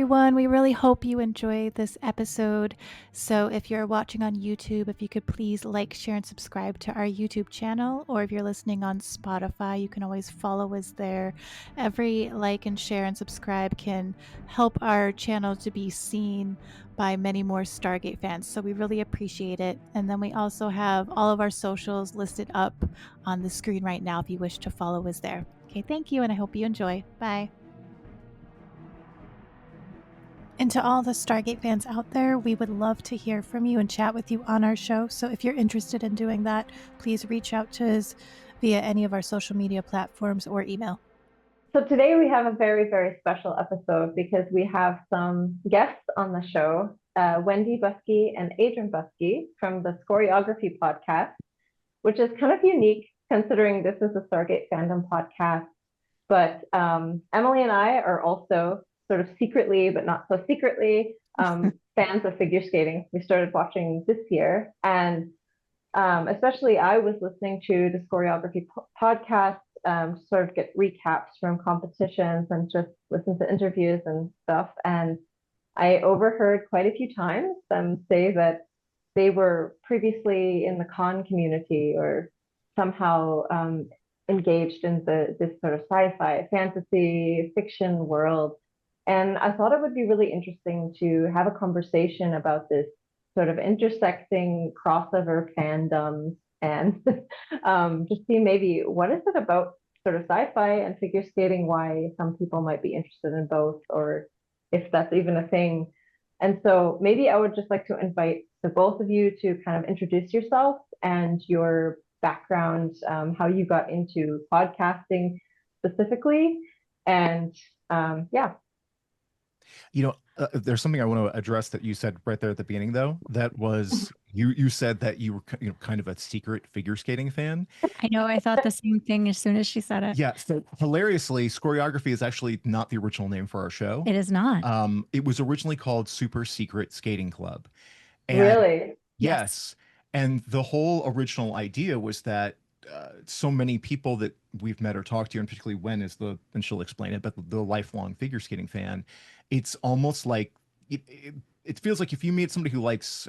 everyone. We really hope you enjoyed this episode. So if you're watching on YouTube, if you could please like, share, and subscribe to our YouTube channel, or if you're listening on Spotify, you can always follow us there. Every like and share and subscribe can help our channel to be seen by many more Stargate fans. So we really appreciate it. And then we also have all of our socials listed up on the screen right now if you wish to follow us there. Okay, thank you, and I hope you enjoy. Bye. And to all the Stargate fans out there, we would love to hear from you and chat with you on our show. So if you're interested in doing that, please reach out to us via any of our social media platforms or email. So today we have a very, very special episode because we have some guests on the show, Wendy Buske and Adron Buske from the Scoreography podcast, which is kind of unique considering this is a Stargate Fandom podcast. But Emily and I are also sort of secretly, but not so secretly, fans of figure skating. We started watching this year, and especially I was listening to the Scoreography podcast to sort of get recaps from competitions and just listen to interviews and stuff. And I overheard quite a few times them say that they were previously in the con community or somehow engaged in this sort of sci-fi, fantasy, fiction world. And I thought it would be really interesting to have a conversation about this sort of intersecting crossover fandoms and just see maybe what is it about sort of sci-fi and figure skating, why some people might be interested in both, or if that's even a thing. And so maybe I would just like to invite the both of you to kind of introduce yourself and your background, how you got into podcasting specifically. And yeah. You know, there's something I want to address that you said right there at the beginning, though. That was you said that you were kind of a secret figure skating fan. I know. I thought the same thing as soon as she said it. Yeah. So hilariously, Scoreography is actually not the original name for our show. It is not. It was originally called Super Secret Skating Club. And really? Yes. And the whole original idea was that so many people that we've met or talked to, and particularly Wen is and she'll explain it, but the lifelong figure skating fan, it's almost like it feels like if you meet somebody who likes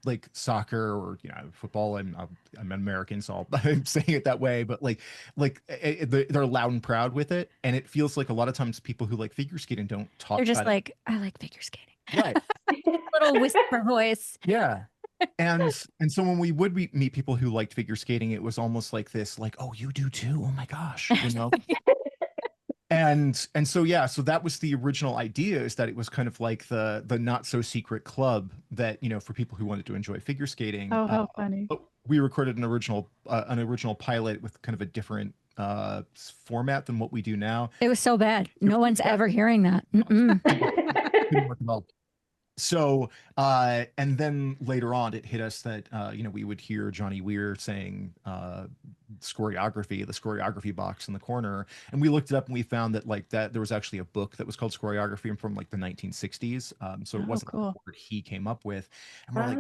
like soccer or football, I'm American, so I'm saying it that way, but they're loud and proud with it, and it feels like a lot of times people who like figure skating don't talk. They're just about like, I like figure skating. Right. Little whisper voice. Yeah. And so when we would meet people who liked figure skating, it was almost like this, like, oh, you do too. Oh my gosh, and so so that was the original idea, is that it was kind of like the not so secret club that for people who wanted to enjoy figure skating. Oh, how funny! We recorded an original pilot with kind of a different format than what we do now. It was so bad. No one's ever hearing that. Didn't work well. So, and then later on, it hit us that, we would hear Johnny Weir saying Scoreography, the Scoreography box in the corner. And we looked it up and we found that there was actually a book that was called Scoreography from like the 1960s. So it wasn't cool. the word he came up with. And we're like,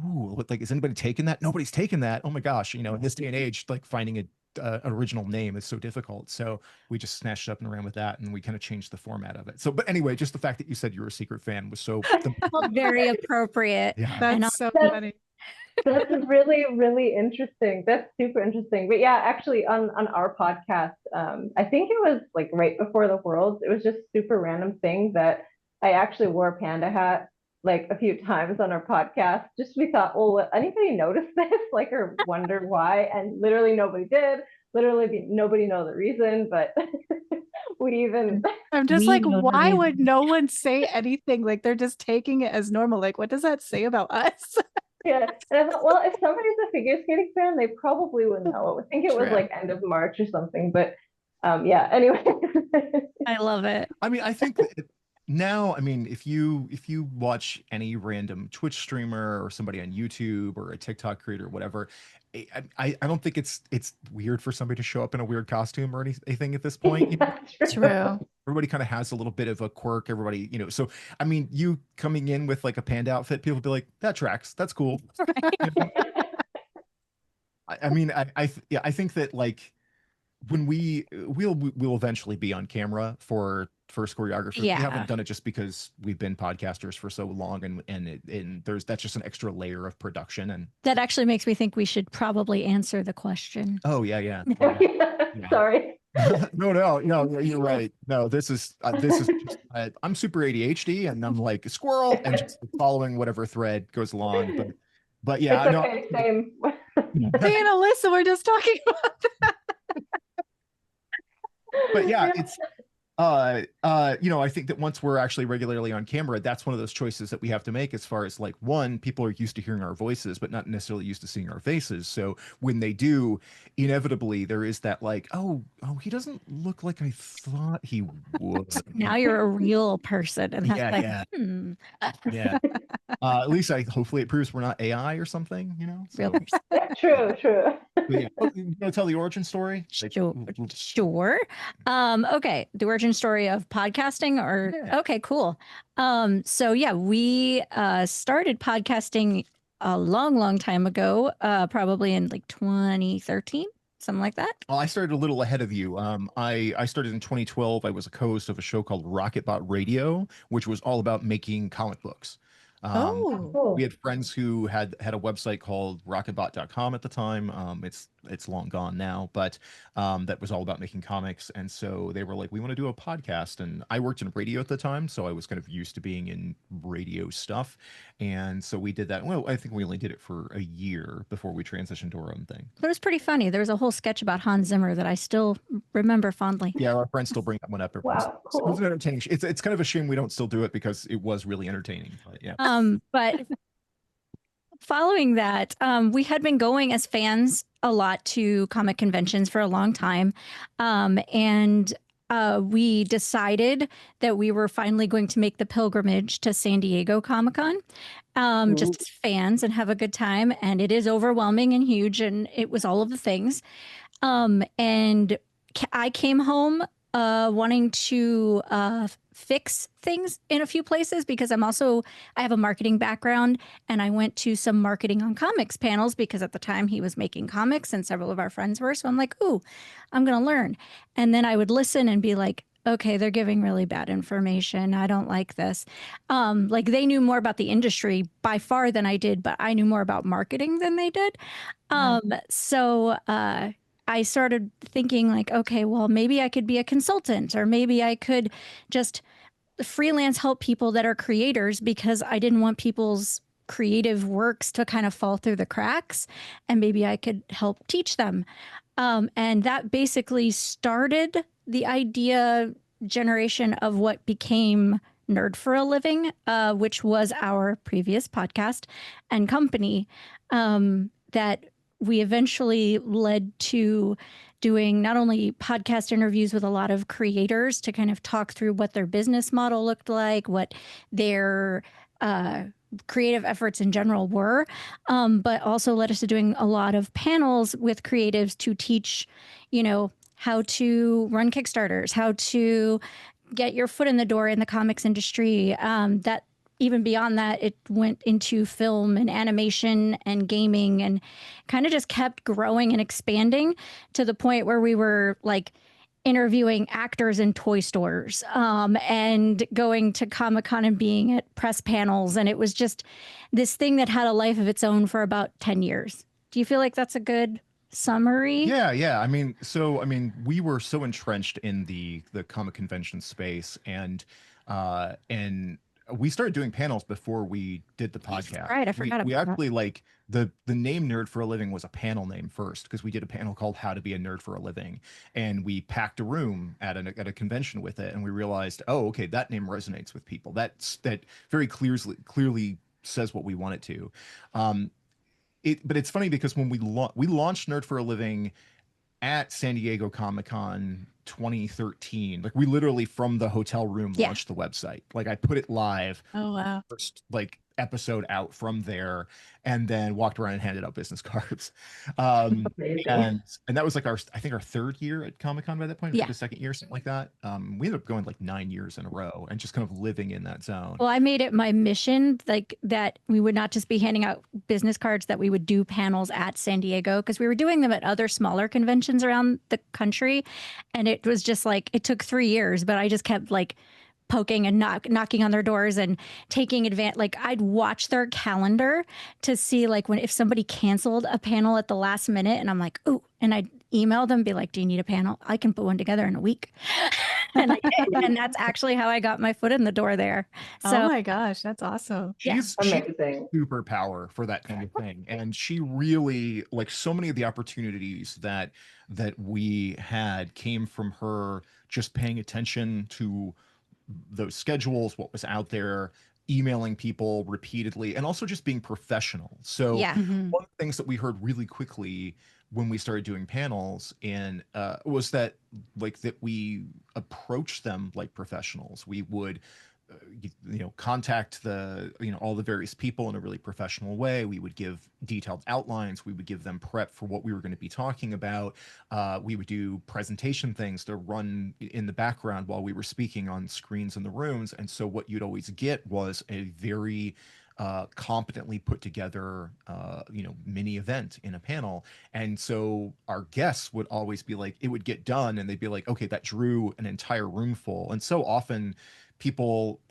ooh, like, is anybody taking that? Nobody's taken that. Oh my gosh. In this day and age, like finding an original name is so difficult. So we just snatched it up and ran with that, and we kind of changed the format of it. So, but anyway, just the fact that you said you were a secret fan was so very appropriate. Yeah. That's so funny. That's really, really interesting. That's super interesting. But yeah, actually on our podcast, I think it was like right before the Worlds, it was just super random thing that I actually wore a panda hat like a few times on our podcast. Just we thought, well, will anybody notice this? Like, or wonder why? And literally nobody did. Literally nobody know the reason, but I'm just like, why would no one say anything? Like, they're just taking it as normal. Like, what does that say about us? Yeah. And I thought, well, if somebody's a figure skating fan, they probably would know. I think it was like end of March or something, but yeah, anyway. I love it. I mean, I think that now, I mean, if you watch any random Twitch streamer or somebody on YouTube or a TikTok creator or whatever, I don't think it's weird for somebody to show up in a weird costume or anything at this point. True. Everybody kind of has a little bit of a quirk. Everybody, so I mean, you coming in with like a panda outfit, people be like, that tracks. That's cool. Right. I mean, I think that like when we'll eventually be on camera for for Scoreography. Yeah. We haven't done it just because we've been podcasters for so long, and that's just an extra layer of production. And That actually makes me think we should probably answer the question. oh yeah. Sorry. No, you're right. No, this is just, I'm super ADHD, and I'm like a squirrel, and just following whatever thread goes along. But yeah, It's no. okay. Same. Me and Alyssa were just talking about that. But yeah, it's I think that once we're actually regularly on camera, that's one of those choices that we have to make as far as like, one, people are used to hearing our voices, but not necessarily used to seeing our faces. So when they do, inevitably there is that like, oh, he doesn't look like I thought he would. Now you're a real person, and that's Yeah. At least hopefully it proves we're not AI or something, real So, person. Yeah, true. but yeah. Oh, you want to tell the origin story? Sure. Okay. The origin story of podcasting or Yeah. okay, cool. So yeah, we started podcasting a long time ago, probably in like 2013, something like that. Well, I started a little ahead of you. I started in 2012. I was a co-host of a show called Rocketbot Radio, which was all about making comic books. Cool. We had friends who had a website called rocketbot.com at the time. It's long gone now, but that was all about making comics. And so they were like, we want to do a podcast. And I worked in radio at the time, so I was kind of used to being in radio stuff. And so we did that. Well, I think we only did it for a year before we transitioned to our own thing. But it was pretty funny. There was a whole sketch about Hans Zimmer that I still remember fondly. Yeah, our friends still bring that one up. Wow, It cool. was an entertaining. It's kind of a shame we don't still do it because it was really entertaining. But yeah. But following that, we had been going as fans a lot to comic conventions for a long time. And we decided that we were finally going to make the pilgrimage to San Diego Comic-Con, just as fans and have a good time. And it is overwhelming and huge, and it was all of the things. And I came home wanting to fix things in a few places because I have a marketing background, and I went to some marketing on comics panels because at the time he was making comics and several of our friends were. So I'm like, ooh, I'm going to learn. And then I would listen and be like, okay, they're giving really bad information. I don't like this. Like they knew more about the industry by far than I did, but I knew more about marketing than they did. So I started thinking like, okay, well, maybe I could be a consultant, or maybe I could just freelance help people that are creators, because I didn't want people's creative works to kind of fall through the cracks, and maybe I could help teach them. And that basically started the idea generation of what became Nerd for a Living, which was our previous podcast and company, that we eventually led to doing not only podcast interviews with a lot of creators to kind of talk through what their business model looked like, what their creative efforts in general were, but also led us to doing a lot of panels with creatives to teach, how to run Kickstarters, how to get your foot in the door in the comics industry. That even beyond that, it went into film and animation and gaming, and kind of just kept growing and expanding to the point where we were like interviewing actors in toy stores, and going to Comic-Con and being at press panels. And it was just this thing that had a life of its own for about 10 years. Do you feel like that's a good summary? Yeah. I mean, we were so entrenched in the comic convention space, and we started doing panels before we did the podcast. Right, I forgot about we that. actually like the name Nerd for a Living was a panel name first, because we did a panel called How to Be a Nerd for a Living, and we packed a room at a convention with it, and we realized, oh, okay, that name resonates with people. That very clearly says what we want it to. But it's funny because when we launched Nerd for a Living at San Diego Comic-Con 2013, like we literally from the hotel room launched the website. Like I put it live. Oh wow. First, like episode out from there, and then walked around and handed out business cards. And Amazing. that was like I think our third year at Comic-Con by that point, Yeah. maybe second year, something like that. We ended up going like 9 years in a row and just kind of living in that zone. Well, I made it my mission, like that we would not just be handing out business cards, that we would do panels at San Diego, because we were doing them at other smaller conventions around the country. And it was just like, it took 3 years, but I just kept like poking and knocking on their doors and taking advantage. Like I'd watch their calendar to see like if somebody canceled a panel at the last minute, and I'm like, ooh, and I'd email them, be like, do you need a panel? I can put one together in a week. and that's actually how I got my foot in the door there. So, oh my gosh, that's awesome. She's Amazing. superpower for that kind of thing, and she really, like, so many of the opportunities that we had came from her just paying attention to those schedules, what was out there, emailing people repeatedly, and also just being professional. So yeah. Mhm. one of the things that we heard really quickly when we started doing panels was that we approached them like professionals. We would contact all the various people in a really professional way. We would give detailed outlines. We would give them prep for what we were going to be talking about. We would do presentation things to run in the background while we were speaking on screens in the rooms. And so what you'd always get was a very competently put together mini event in a panel. And so our guests would always be like, it would get done and they'd be like, okay, that drew an entire room full. And so often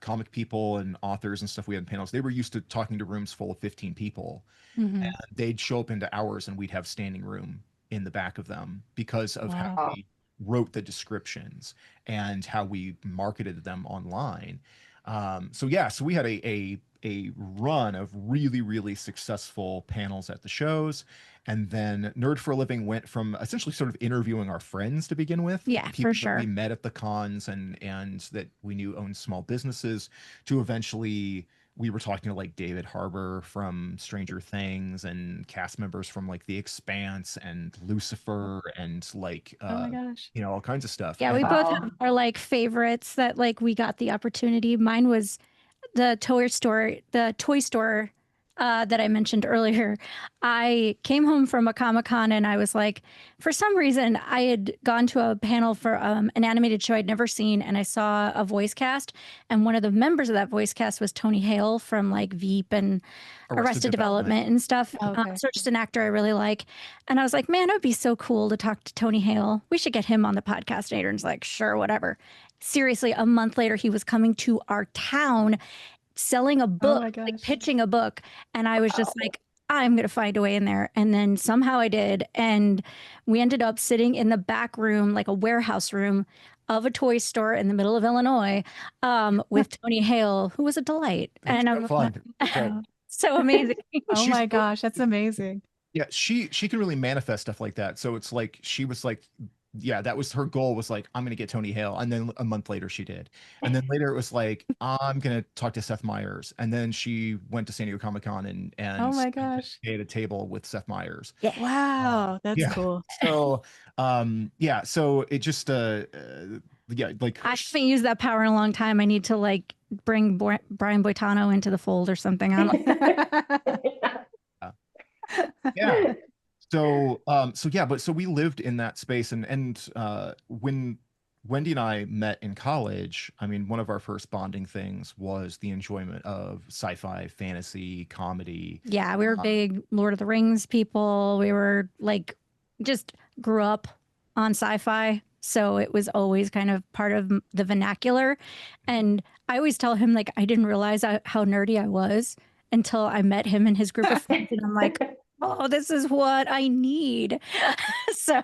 comic people and authors and stuff we had in panels, they were used to talking to rooms full of 15 people. Mhm. And they'd show up into ours and we'd have standing room in the back of them because of how Wow. we wrote the descriptions and how we marketed them online. So we had a run of really, really successful panels at the shows. And then Nerd for a Living went from essentially sort of interviewing our friends to begin with. Yeah, People for that sure. we met at the cons and that we knew owned small businesses, to eventually we were talking to like David Harbour from Stranger Things and cast members from like The Expanse and Lucifer and like Oh my gosh. all kinds of stuff. Yeah, we And both Wow. have our like favorites that like we got the opportunity. Mine was the toy store that I mentioned earlier. I came home from a Comic-Con and I was like, for some reason, I had gone to a panel for an animated show I'd never seen, and I saw a voice cast, and one of the members of that voice cast was Tony Hale from like Veep and Arrested Development and stuff. Okay. So just an actor I really like. And I was like, man, it would be so cool to talk to Tony Hale. We should get him on the podcast. And Adrian's like, sure, whatever. Seriously, a month later, he was coming to our town selling a book, my like gosh. pitching a book. And I was just like, I'm going to find a way in there. And then somehow I did. And we ended up sitting in the back room, like a warehouse room of a toy store in the middle of Illinois, with Tony Hale, who was a delight. it's And kind of fun. Wow. so amazing. Oh She's my gosh, that's amazing. Yeah, she can really manifest stuff like that. So it's like she was like, yeah, that was her goal, was like, I'm gonna get Tony Hale. And then a month later she did. And then later it was like, I'm gonna talk to Seth Meyers. And then she went to San Diego Comic-Con and Oh my gosh. stayed at a table with Seth Meyers. Yeah. Wow, that's Yeah. cool. So so it just like I haven't used that power in a long time. I need to like bring Brian Boitano into the fold or something. I don't yeah. So we lived in that space, and when Wendy and I met in college, I mean, one of our first bonding things was the enjoyment of sci-fi, fantasy, comedy. Yeah, we were big Lord of the Rings people. We were like, just grew up on sci-fi. So it was always kind of part of the vernacular. And I always tell him, like, I didn't realize how nerdy I was until I met him and his group of friends. And I'm like, oh, this is what I need. So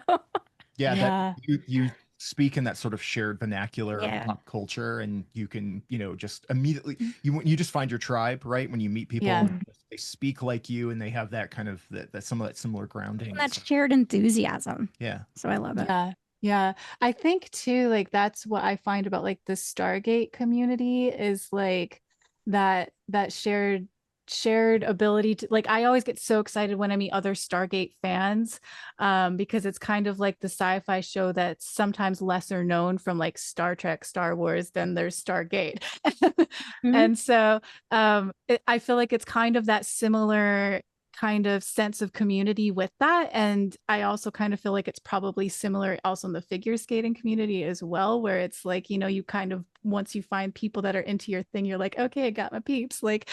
Yeah, Yeah. that you speak in that sort of shared vernacular Yeah. of pop culture, and you can, just immediately you just find your tribe, right? When you meet people, Yeah. they speak like you, and they have that kind of that some of that similar grounding. that's shared enthusiasm. Yeah. So I love it. Yeah. Yeah. I think too, like that's what I find about like the Stargate community is like that shared shared ability to, like, I always get so excited when I meet other Stargate fans, because it's kind of like the sci-fi show that's sometimes lesser known from like Star Trek, Star Wars, than there's Stargate. And so I feel like it's kind of that similar kind of sense of community with that. And I also kind of feel like it's probably similar also in the figure skating community as well, where it's like, you know, you kind of, once you find people that are into your thing, you're like, okay, I got my peeps. Like,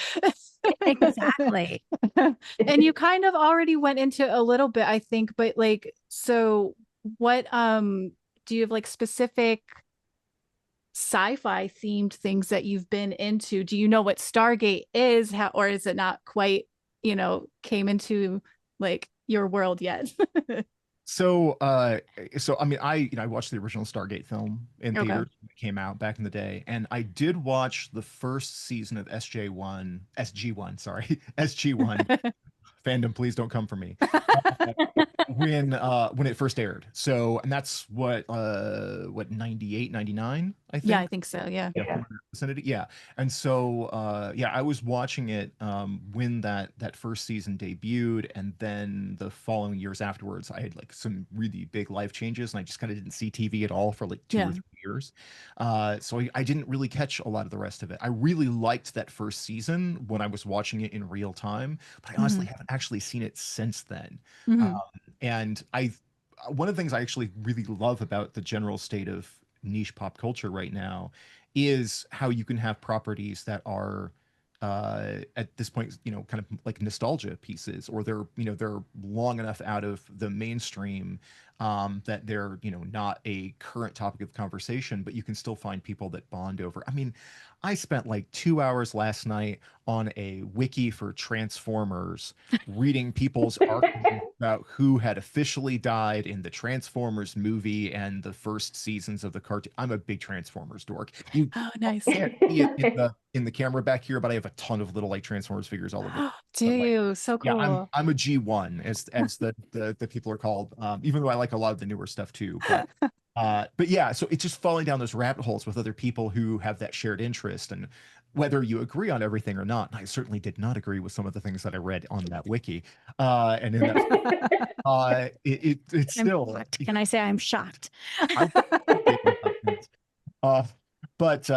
Exactly. and you kind of already went into a little bit, I think, but like, so what do you have like specific sci-fi themed things that you've been into? Do you know what Stargate is? How, or is it not quite, you know, came into like your world yet? So, so I mean, I watched the original Stargate film in Okay. theaters when it came out back in the day, and I did watch the first season of SG1, sorry, SG1 fandom. Please don't come for me. When it first aired. So, and that's what 98, 99, I think. Yeah, I think so. Yeah. Yeah, somewhere in that vicinity. Yeah. And so yeah, I was watching it when that first season debuted, and then the following years afterwards, I had like some really big life changes, and I just kind of didn't see TV at all for like two Yeah. or 3 years. So I didn't really catch a lot of the rest of it. I really liked that first season when I was watching it in real time, but I honestly haven't actually seen it since then. Mhm. And one of the things I actually really love about the general state of niche pop culture right now is how you can have properties that are at this point, you know, kind of like nostalgia pieces, or they're long enough out of the mainstream that they're, you know, not a current topic of conversation, but you can still find people that bond over. I mean, I spent like 2 hours last night on a wiki for Transformers, reading people's arguments about who had officially died in the Transformers movie and the first seasons of the cartoon. I'm a big Transformers dork. You Oh, nice. can't see it in the camera back here, but I have a ton of little like Transformers figures all over. Do But like, you? So yeah, cool. I'm a G1 as the people are called. Even though I like a lot of the newer stuff too, but yeah, so it's just falling down those rabbit holes with other people who have that shared interest, and whether you agree on everything or not. And I certainly did not agree with some of the things that I read on that wiki, and in that, it's I'm still. shocked. Can I say I'm shocked? I uh, but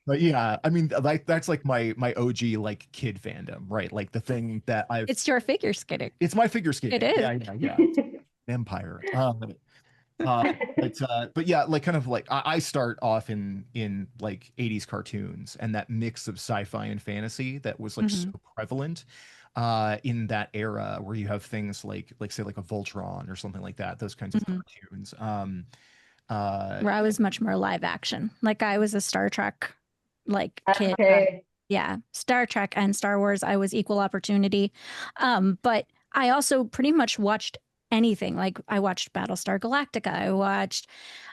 but yeah, I mean, like that's like my OG like kid fandom, right? Like the thing that It's your figure skating. it's my figure skating. It is. Yeah. Empire. But yeah, like kind of like I start off in like 80s cartoons, and that mix of sci-fi and fantasy that was like so prevalent in that era, where you have things like say like a Voltron or something like that, those kinds of cartoons. Where I was much more live action. Like I was a Star Trek like kid. Okay. Yeah, Star Trek and Star Wars, I was equal opportunity. But I also pretty much watched anything. Like I watched Battlestar Galactica. I watched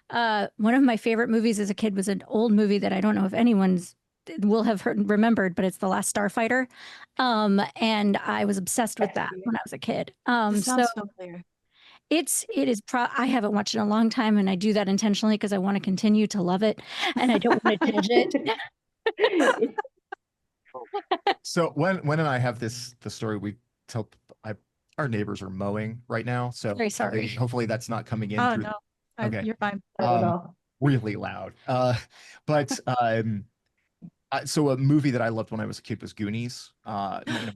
one of my favorite movies as a kid was an old movie that I don't know if anyone's will have remembered, but it's The Last Starfighter. And I was obsessed with that when I was a kid. This sounds so clear. I haven't watched it in a long time, and I do that intentionally because I want to continue to love it, and I don't want to judge it. So when and I have the story we tell. Our neighbors are mowing right now, so Very sorry. hopefully that's not coming in. Oh through no, Okay. you're fine. Really loud. But so a movie that I loved when I was a kid was Goonies.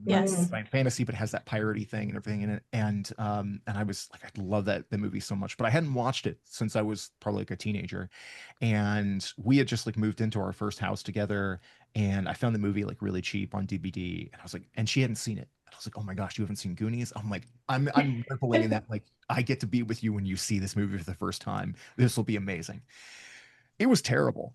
Yes. By fantasy, but has that piratey thing and everything in it. And I was like, I love the movie so much, but I hadn't watched it since I was probably like a teenager. And we had just like moved into our first house together, and I found the movie like really cheap on DVD. And I was like, and she hadn't seen it. I was like, oh my gosh, you haven't seen Goonies? I'm like, I'm rippling in that, like, I get to be with you when you see this movie for the first time. This will be amazing. It was terrible.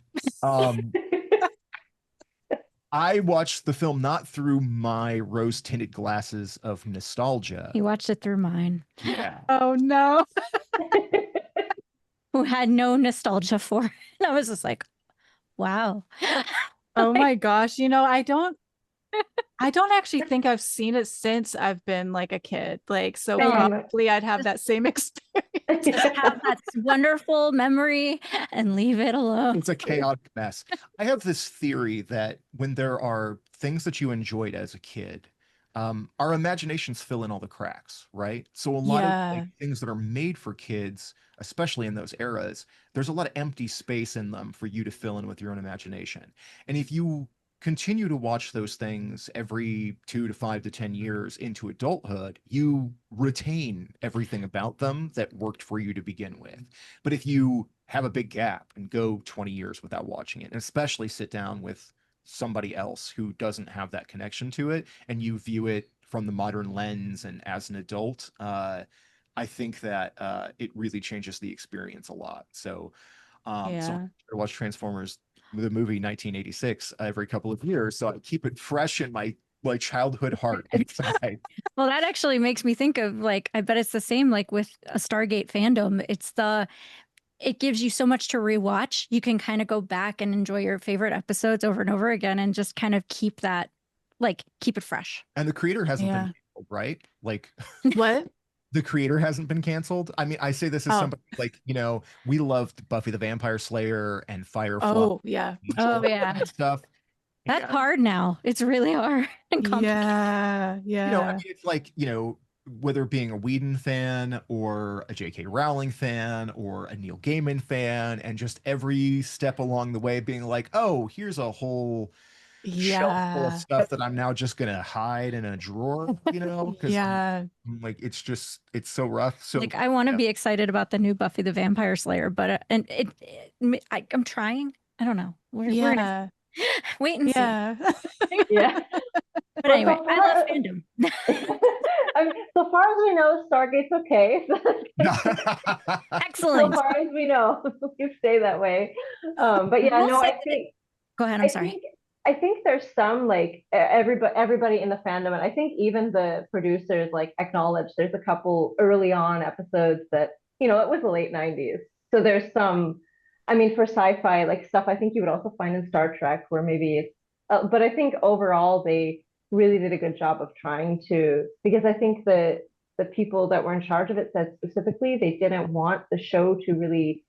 I watched the film not through my rose-tinted glasses of nostalgia. He watched it through mine. Yeah. Oh no. Who had no nostalgia for it. And I was just like, wow. Oh my gosh. You know, I don't I don't actually think I've seen it since I've been like a kid. Like, so Same. probably I'd have that same experience. Have that wonderful memory and leave it alone. It's a chaotic mess. I have this theory that when there are things that you enjoyed as a kid, our imaginations fill in all the cracks, right? So a lot of like, things that are made for kids, especially in those eras, there's a lot of empty space in them for you to fill in with your own imagination. And if you continue to watch those things every 2 to 5 to 10 years into adulthood, you retain everything about them that worked for you to begin with. But if you have a big gap and go 20 years without watching it, and especially sit down with somebody else who doesn't have that connection to it, and you view it from the modern lens and as an adult, I think that it really changes the experience a lot. So so I watch Transformers, the movie 1986, every couple of years, so I keep it fresh in my childhood heart inside. Well, that actually makes me think of like, I bet it's the same like with a Stargate fandom. It gives you so much to rewatch. You can kind of go back and enjoy your favorite episodes over and over again and just kind of keep it fresh. And the creator hasn't been canceled, right? Like What? The creator hasn't been canceled. I mean, I say this as somebody like, we loved Buffy the Vampire Slayer and Firefly. Oh, yeah. And stuff. That's hard now. It's really hard and complicated. Yeah. I mean, it's like, whether being a Whedon fan or a J.K. Rowling fan or a Neil Gaiman fan, and just every step along the way being like, oh, here's a whole shelf full of stuff that I'm now just gonna hide in a drawer, because like it's so rough. So like I want to be excited about the new Buffy the Vampire Slayer, but I'm trying. I don't know. We're gonna wait and see. Yeah. But anyway, I love fandom. I mean, so far as we know, Stargate's okay. Excellent. So far as we know, you stay that way. But yeah, no, I think. Go ahead. I'm sorry. I think there's some like everybody in the fandom, and I think even the producers like acknowledge there's a couple early on episodes that it was the late 90s. So there's some, I mean, for sci-fi like stuff, I think you would also find in Star Trek where maybe it's, but I think overall they really did a good job of trying to, because I think the people that were in charge of it said specifically they didn't want the show to really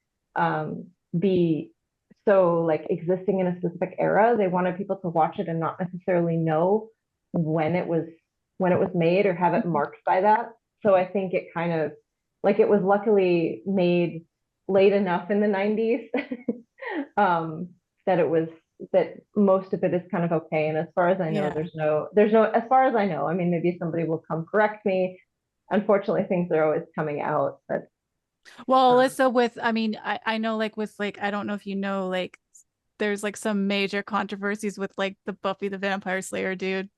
be so like existing in a specific era. They wanted people to watch it and not necessarily know when it was made or have it marked by that. So I think it kind of like it was luckily made late enough in the 90s that most of it is kind of okay. And as far as I know, there's no, as far as I know, I mean, maybe somebody will come correct me. Unfortunately, things are always coming out, but well, Alyssa, I know like with like, I don't know if you know, like there's like some major controversies with like the Buffy the Vampire Slayer dude.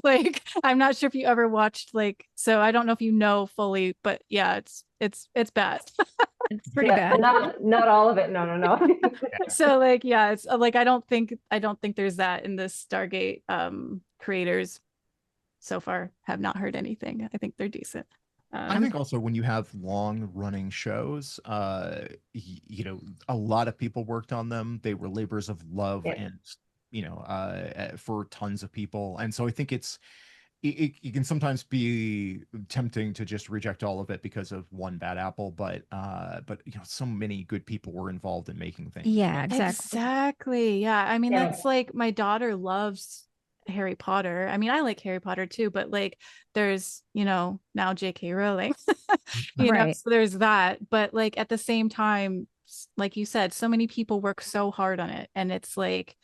Like, I'm not sure if you ever watched like, so I don't know if you know fully, but yeah, it's bad. It's pretty bad. Not all of it. No. So like, yeah, it's like, I don't think there's that in the Stargate creators so far. Have not heard anything. I think they're decent. I think also when you have long running shows, a lot of people worked on them. They were labors of love and, for tons of people. And so I think it can sometimes be tempting to just reject all of it because of one bad apple, but so many good people were involved in making things. Yeah, exactly. Yeah. I mean, that's like my daughter loves Harry Potter. I mean, I like Harry Potter too, but like there's, now J.K. Rowling, right. So there's that. But like at the same time, like you said, so many people work so hard on it. And it's like,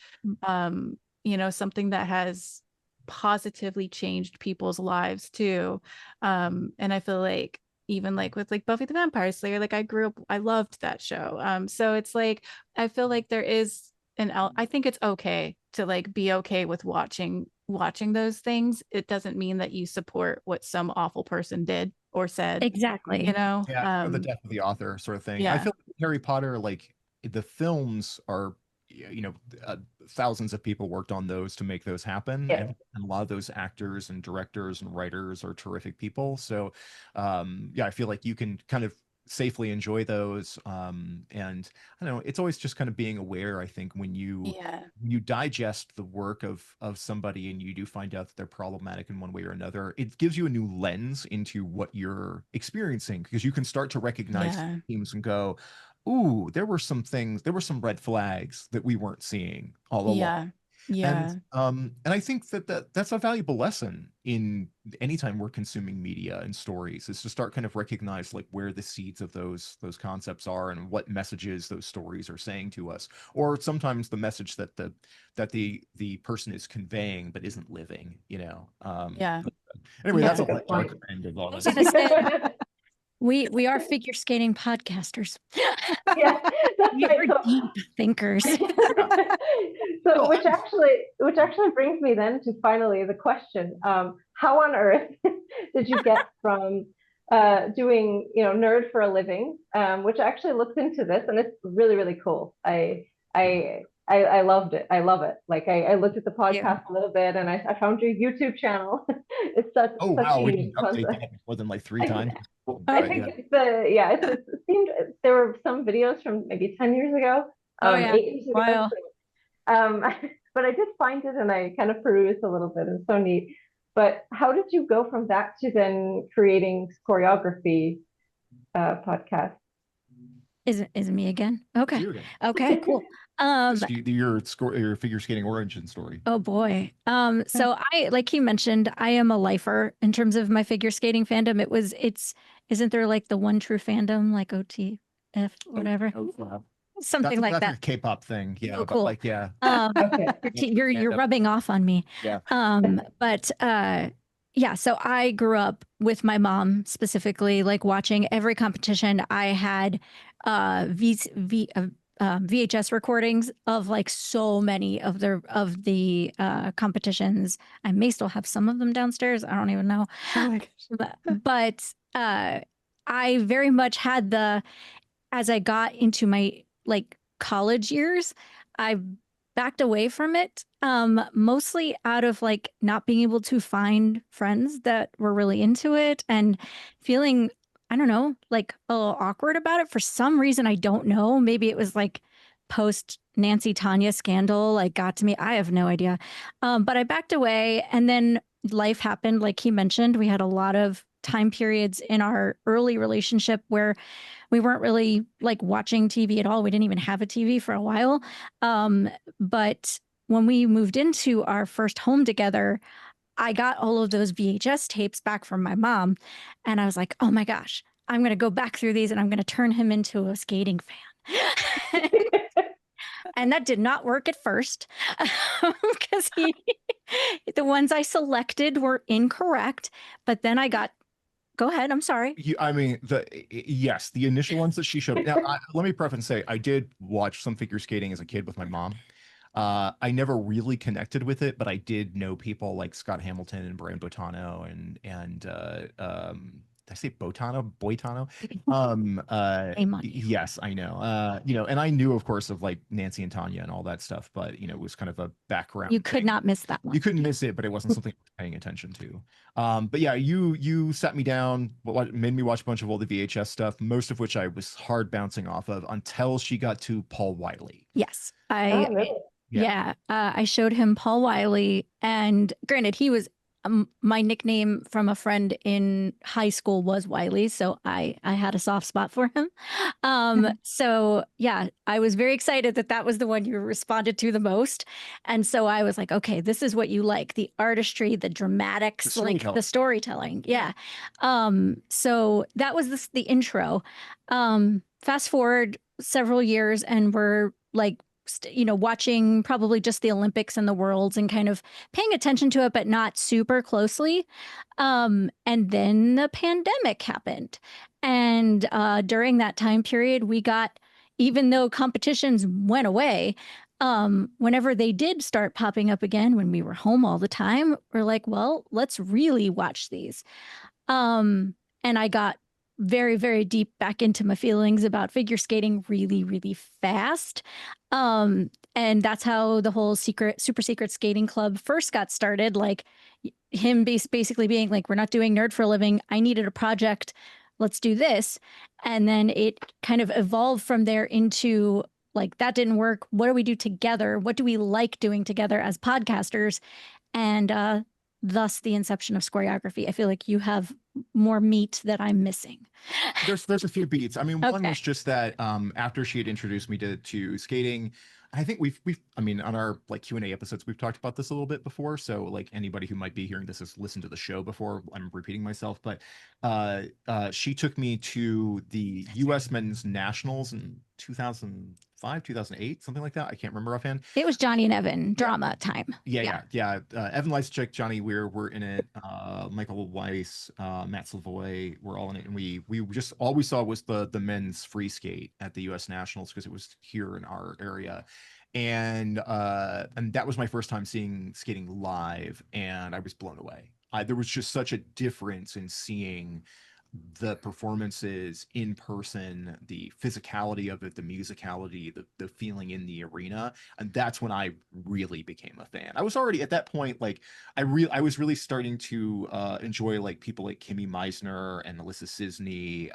something that has positively changed people's lives too. And I feel like even like with like Buffy the Vampire Slayer, like I loved that show. So it's like, I feel like there is I think it's okay to like be okay with watching those things. It doesn't mean that you support what some awful person did or said. Exactly. Yeah, the death of the author sort of thing. Yeah. I feel like Harry Potter, like the films are, thousands of people worked on those to make those happen. Yeah. And a lot of those actors and directors and writers are terrific people. So I feel like you can kind of safely enjoy those. And I don't know, it's always just kind of being aware, I think, when you digest the work of somebody and you do find out that they're problematic in one way or another, it gives you a new lens into what you're experiencing, because you can start to recognize themes and go, ooh, there were some red flags that we weren't seeing all along. And I think that's a valuable lesson in anytime we're consuming media and stories, is to start kind of recognize like where the seeds of those concepts are and what messages those stories are saying to us, or sometimes the message that the person is conveying but isn't living, you know. Anyway, that's a whole dark end of all this. We are figure skating podcasters. Yeah, that's We right. are deep thinkers. So, which actually brings me then to finally the question: how on earth did you get from doing, nerd for a living, which actually looks into this, and it's really, really cool. I loved it. I love it. Like I looked at the podcast a little bit, and I found your YouTube channel. It's such wow, a we unique can update concept. that more than like 3 times. I think it seemed there were some videos from maybe 10 years ago, 8 years ago. Wow. But I did find it, and I kind of perused a little bit, and so neat. But how did you go from that to then creating Scoreography podcast? Is it me again? Okay. You again. Okay, cool. Your figure skating origin story. Oh boy. So I, like you mentioned, I am a lifer in terms of my figure skating fandom. Isn't there like the one true fandom, like OTF, whatever? Something like that. That's a K-pop thing. Yeah. Oh, cool. But like, yeah. Okay. You're rubbing off on me. Yeah. But yeah, so I grew up with my mom specifically, like watching every competition. I had VHS recordings of like so many of the competitions. I may still have some of them downstairs. I don't even know. Oh my gosh. But I very much had as I got into my like college years, I backed away from it, mostly out of like not being able to find friends that were really into it and feeling, I don't know, like a little awkward about it for some reason. I don't know. Maybe it was like post Nancy Tanya scandal, like got to me. I have no idea. But I backed away, and then life happened. Like he mentioned, we had a lot of time periods in our early relationship where we weren't really like watching TV at all. We didn't even have a TV for a while. But when we moved into our first home together, I got all of those VHS tapes back from my mom. And I was like, oh my gosh, I'm going to go back through these and I'm going to turn him into a skating fan. And that did not work at first because the ones I selected were incorrect. But then I got, go ahead. I'm sorry. Yes, the initial ones that she showed. Now, let me preface and say, I did watch some figure skating as a kid with my mom. I never really connected with it, but I did know people like Scott Hamilton and Brian Boitano and did I say Boitano? Yes, I know. And I knew, of course, of like Nancy and Tanya and all that stuff, but it was kind of a background. You could not miss that one. You couldn't miss it, but it wasn't something I was paying attention to. But yeah, you sat me down, made me watch a bunch of all the VHS stuff, most of which I was hard bouncing off of until she got to Paul Wiley. Yes, Yeah. I showed him Paul Wiley, and granted, he was my nickname from a friend in high school was Wiley, so I had a soft spot for him. So yeah, I was very excited that was the one you responded to the most, and so I was like, okay, this is what you like: the artistry, the dramatics, like the storytelling. Yeah. So that was the intro. Fast forward several years, and we're like, watching probably just the Olympics and the Worlds and kind of paying attention to it, but not super closely. And then the pandemic happened. And during that time period, we got, even though competitions went away, whenever they did start popping up again, when we were home all the time, we're like, well, let's really watch these. And I got very, very deep back into my feelings about figure skating really, really fast. And that's how the whole super secret skating club first got started. Like him basically being like, we're not doing nerd for a living. I needed a project let's do this. And then it kind of evolved from there into like, that didn't work. What do we do together? What do we like doing together as podcasters? And thus the inception of Scoreography. I feel like you have more meat that I'm missing. There's a few beats. I mean, one Okay. was just that after she had introduced me to skating, I think we've I mean, on our like Q&A episodes, we've talked about this a little bit before. So like anybody who might be hearing this has listened to the show before. I'm repeating myself, but she took me to the US Men's Nationals in 2005, 2008, something like that. I can't remember offhand. It was Johnny and Evan drama time. Yeah. Evan Lysichek, Johnny Weir were in it. Michael Weiss, Matt Savoy were all in it, and we just all we saw was the men's free skate at the U.S. Nationals because it was here in our area, and that was my first time seeing skating live, and I was blown away. There was just such a difference in seeing the performances in person, the physicality of it, the musicality, the feeling in the arena. And that's when I really became a fan. I was already at that point, like I was really starting to enjoy like people like Kimmy Meisner and Alyssa Cisney,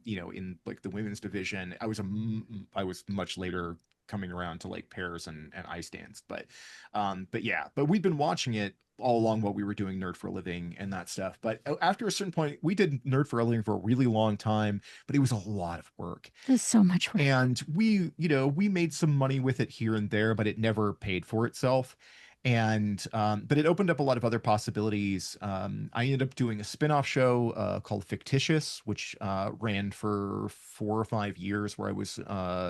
in like the women's division. I was much later coming around to like pairs and ice dance, but we've been watching it all along while we were doing Nerd for a Living and that stuff. But after a certain point, we did Nerd for a Living for a really long time, but it was a lot of work. There's so much work. And we made some money with it here and there, but it never paid for itself. And but it opened up a lot of other possibilities. I ended up doing a spin-off show called Fictitious, which ran for 4 or 5 years, where I was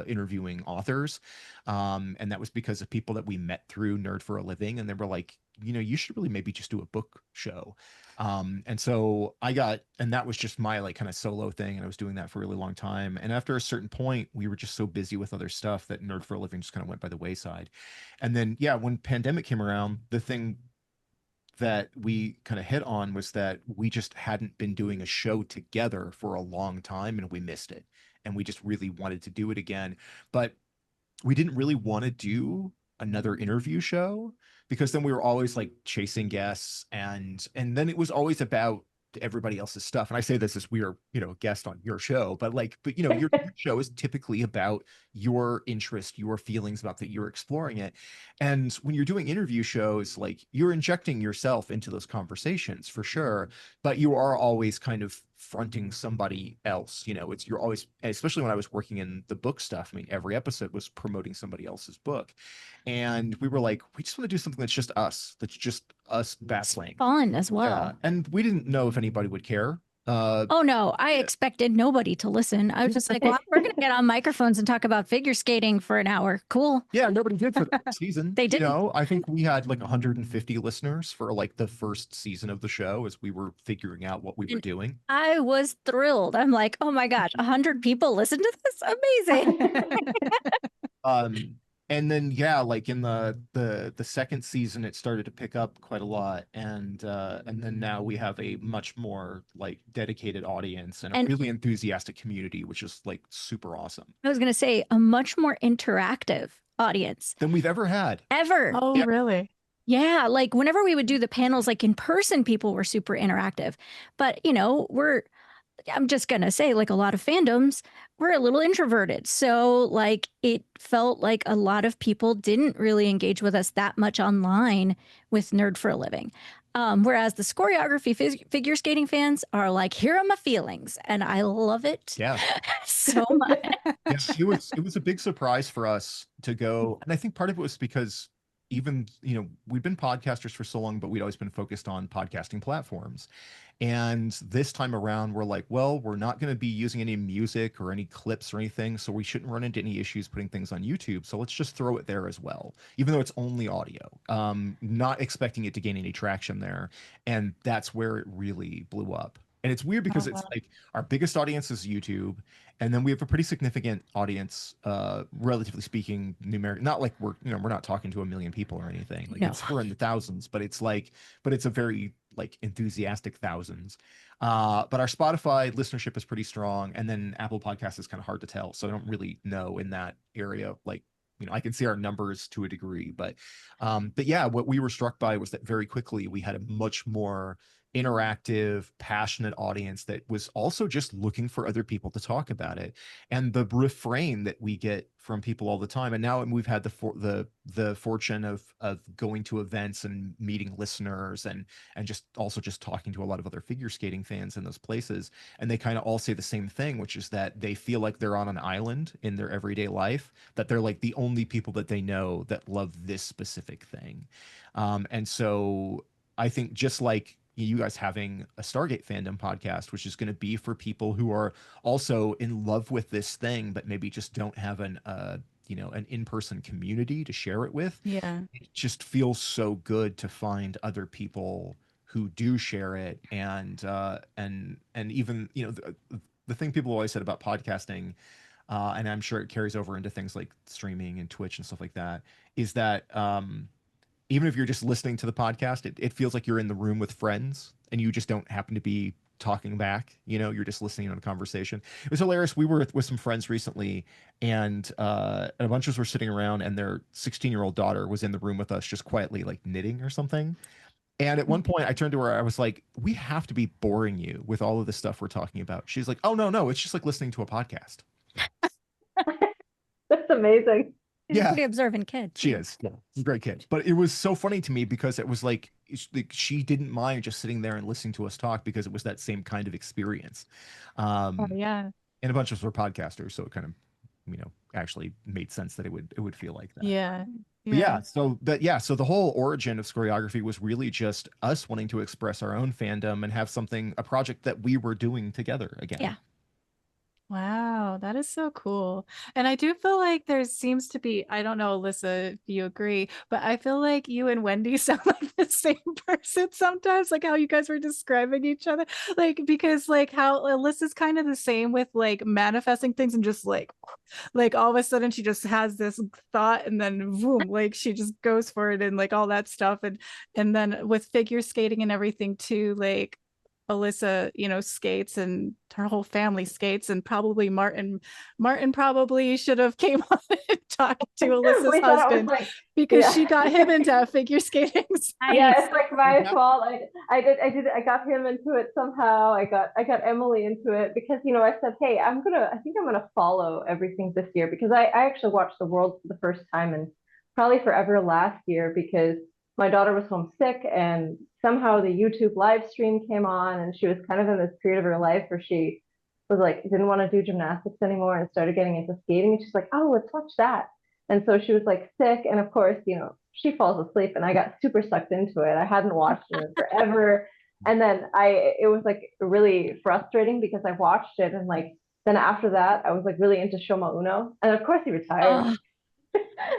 interviewing authors. And that was because of people that we met through Nerd for a Living, and they were like, you should really maybe just do a book show. And so and that was just my like kind of solo thing, and I was doing that for a really long time. And after a certain point, we were just so busy with other stuff that Nerd for a Living just kind of went by the wayside. And then when pandemic came around, the thing that we kind of hit on was that we just hadn't been doing a show together for a long time, and we missed it, and we just really wanted to do it again. But we didn't really want to do another interview show, because then we were always like chasing guests, and then it was always about everybody else's stuff. And I say this as we are, a guest on your show, but your show is typically about your interest, your feelings about that you're exploring it. And when you're doing interview shows, like you're injecting yourself into those conversations for sure, but you are always kind of fronting somebody else. You're always, especially when I was working in the book stuff, I mean, every episode was promoting somebody else's book. And we were like, we just want to do something that's just us battling. Fun as well. Yeah. And we didn't know if anybody would care. Oh no, I expected nobody to listen. I was just like, well, we're going to get on microphones and talk about figure skating for an hour. Cool. Yeah, nobody did for the season. They didn't. I think we had like 150 listeners for like the first season of the show as we were figuring out what we were doing. I was thrilled. I'm like, oh my gosh, 100 people listen to this? Amazing. And then like in the second season, it started to pick up quite a lot, and then now we have a much more like dedicated audience and a really enthusiastic community, which is like super awesome. I was gonna say a much more interactive audience than we've ever had. Ever. Oh, Yep. Really? Yeah, like whenever we would do the panels, like in person, people were super interactive. But I'm just gonna say, like a lot of fandoms, we're a little introverted. So like it felt like a lot of people didn't really engage with us that much online with Nerd for a Living. Whereas the Scoreography figure skating fans are like, here are my feelings. And I love it so much. Yes, it was a big surprise for us to go. And I think part of it was because even, we've been podcasters for so long, but we'd always been focused on podcasting platforms. And this time around, we're like, well, we're not going to be using any music or any clips or anything, so we shouldn't run into any issues putting things on YouTube. So let's just throw it there as well, even though it's only audio, not expecting it to gain any traction there. And that's where it really blew up. And it's weird because it's like our biggest audience is YouTube, and then we have a pretty significant audience, relatively speaking, numeric. Not like we're not talking to 1 million people or anything. Like we're in the thousands, but it's a very like enthusiastic thousands. But our Spotify listenership is pretty strong, and then Apple Podcasts is kind of hard to tell. So I don't really know in that area. Like, I can see our numbers to a degree, but yeah, what we were struck by was that very quickly we had a much more interactive, passionate audience that was also just looking for other people to talk about it. And the refrain that we get from people all the time, and now we've had the fortune of going to events and meeting listeners and just also just talking to a lot of other figure skating fans in those places, and they kind of all say the same thing, which is that they feel like they're on an island in their everyday life, that they're like the only people that they know that love this specific thing. And so I think just like you guys having a Stargate Fandom podcast, which is going to be for people who are also in love with this thing, but maybe just don't have an in-person community to share it with. Yeah. It just feels so good to find other people who do share it, and even the thing people always said about podcasting, and I'm sure it carries over into things like streaming and Twitch and stuff like that, is that even if you're just listening to the podcast, it feels like you're in the room with friends and you just don't happen to be talking back. You're just listening on a conversation. It was hilarious. We were with some friends recently, and a bunch of us were sitting around, and their 16-year-old daughter was in the room with us just quietly like knitting or something. And at one point I turned to her, I was like, we have to be boring you with all of the stuff we're talking about. She's like, oh, no, it's just like listening to a podcast. That's amazing. She's Yeah. a pretty observant kid. She is. Yeah. She's a great kid. But it was so funny to me because it was like she didn't mind just sitting there and listening to us talk, because it was that same kind of experience. Oh, yeah. And a bunch of us were podcasters, so it kind of, actually made sense that it would feel like that. Yeah. But so the whole origin of Scoreography was really just us wanting to express our own fandom and have a project that we were doing together again. Yeah. Wow, that is so cool. And I do feel like there seems to be, I don't know, Alyssa, if you agree, but I feel like you and Wendy sound like the same person sometimes, like how you guys were describing each other. Like, because like how Alyssa's kind of the same with like manifesting things, and just like all of a sudden she just has this thought and then boom, like she just goes for it and like all that stuff. And then with figure skating and everything too, like Alyssa, skates, and her whole family skates, and probably Martin probably should have came on and talked to Alyssa's husband, because she got him into figure skating. Yeah, it's like my fault. I got him into it somehow. I got Emily into it because I said, hey, I think I'm gonna follow everything this year, because I actually watched the World for the first time and probably forever last year, because my daughter was homesick, and somehow the YouTube live stream came on, and she was kind of in this period of her life where she was like, didn't want to do gymnastics anymore and started getting into skating. And she's like, oh, let's watch that. And so she was like sick. And of course, she falls asleep, and I got super sucked into it. I hadn't watched it in forever. And then it was like really frustrating, because I watched it, and like, then after that, I was like really into Shoma Uno. And of course he retired. Oh.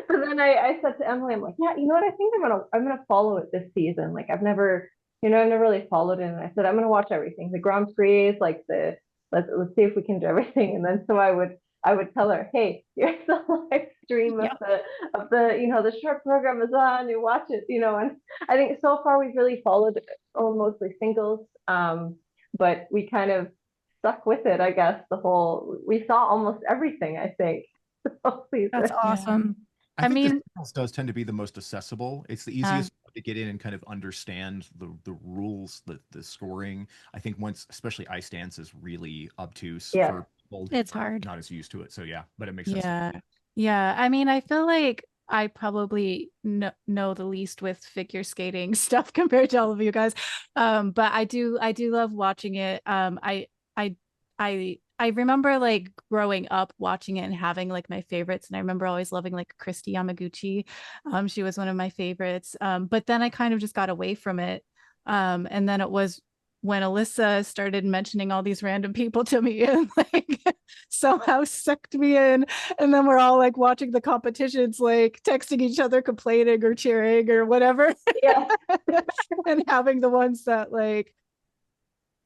But then I said to Emily, I'm like, yeah, you know what? I think I'm gonna follow it this season. Like I've never really followed it. And I said, I'm gonna watch everything. The Grand Prix, like let's see if we can do everything. And then so I would tell her, hey, here's the live stream of the short program is on, you watch it, and I think so far we've really followed mostly singles. But we kind of stuck with it, I guess. We saw almost everything, I think. That's awesome. I mean, the does tend to be the most accessible. It's the easiest to get in and kind of understand the rules, the scoring. I think once, especially ice dance, is really obtuse for people. It's hard. Not as used to it. So yeah, but it makes sense. Yeah. I mean, I feel like I probably know the least with figure skating stuff compared to all of you guys. But I do love watching it. I remember like growing up watching it and having like my favorites, and I remember always loving like Christy Yamaguchi. She was one of my favorites. But then I kind of just got away from it. And then it was when Alyssa started mentioning all these random people to me and like somehow sucked me in. And then we're all like watching the competitions, like texting each other, complaining or cheering or whatever. Yeah. And having the ones that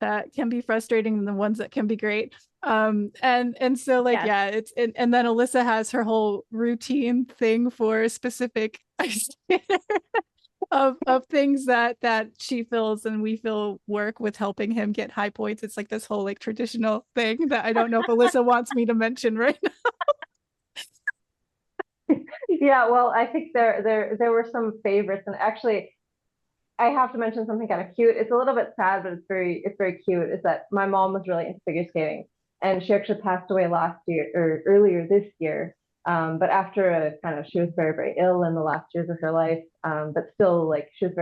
that can be frustrating and the ones that can be great. And so like, it's, and then Alyssa has her whole routine thing for a specific of things that she feels and we feel work with helping him get high points. It's like this whole like traditional thing that I don't know if Alyssa wants me to mention right now. Yeah, well, I think there were some favorites, and actually I have to mention something kind of cute. It's a little bit sad, but it's very cute. Is that my mom was really into figure skating, and she actually passed away last year or earlier this year. But after she was very ill in the last years of her life. But still, like she was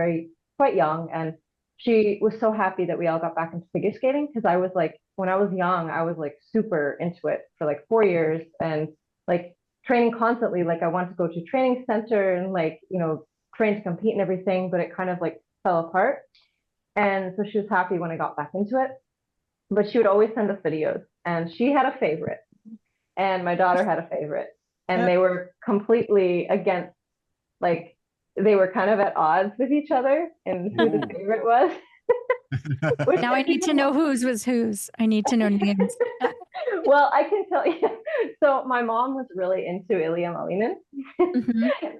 quite young, and she was so happy that we all got back into figure skating because I was like, when I was young, I was like super into it for like 4 years and like training constantly. Like I wanted to go to training center and like train to compete and everything, but it kind of like fell apart. And so she was happy when I got back into it. But she would always send us videos, and she had a favorite, and my daughter had a favorite, and they were completely against, like, they were kind of at odds with each other and who the favorite was. Now I need to know whose was whose. I need to know names. Well, I can tell you. So my mom was really into Ilya Malinin,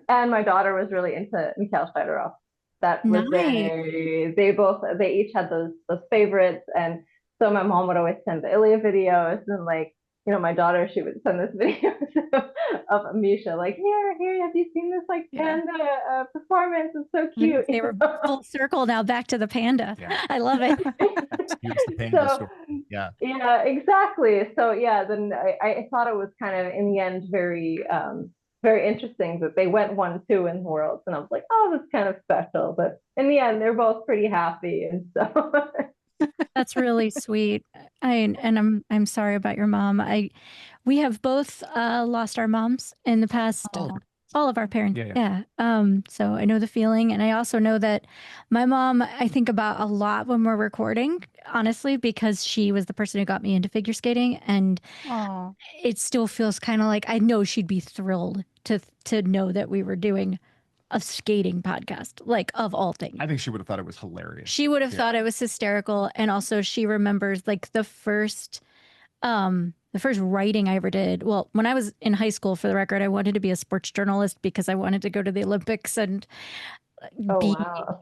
and my daughter was really into Mikhail Shidorov. That was they each had those favorites, and so my mom would always send the Ilya videos, and like my daughter, she would send this videos of Misha, like here, have you seen this like panda performance? It's so cute. They were full circle now, back to the panda. Yeah. I love it. Here's the panda story. Yeah. Yeah, exactly. So yeah, then I thought it was kind of in the end very interesting that they went 1-2 in Worlds, and I was like, oh, that's kind of special. But in the end, they're both pretty happy, and so. That's really sweet. I'm sorry about your mom. We have both lost our moms in the past. All of our parents. Yeah. So I know the feeling, and I also know that my mom I think about a lot when we're recording, honestly, because she was the person who got me into figure skating, and it still feels kind of like I know she'd be thrilled to know that we were doing a skating podcast, like of all things. I think she would have thought it was hilarious. She would have thought it was hysterical. And also she remembers like the first writing I ever did. Well, when I was in high school, for the record, I wanted to be a sports journalist because I wanted to go to the Olympics and be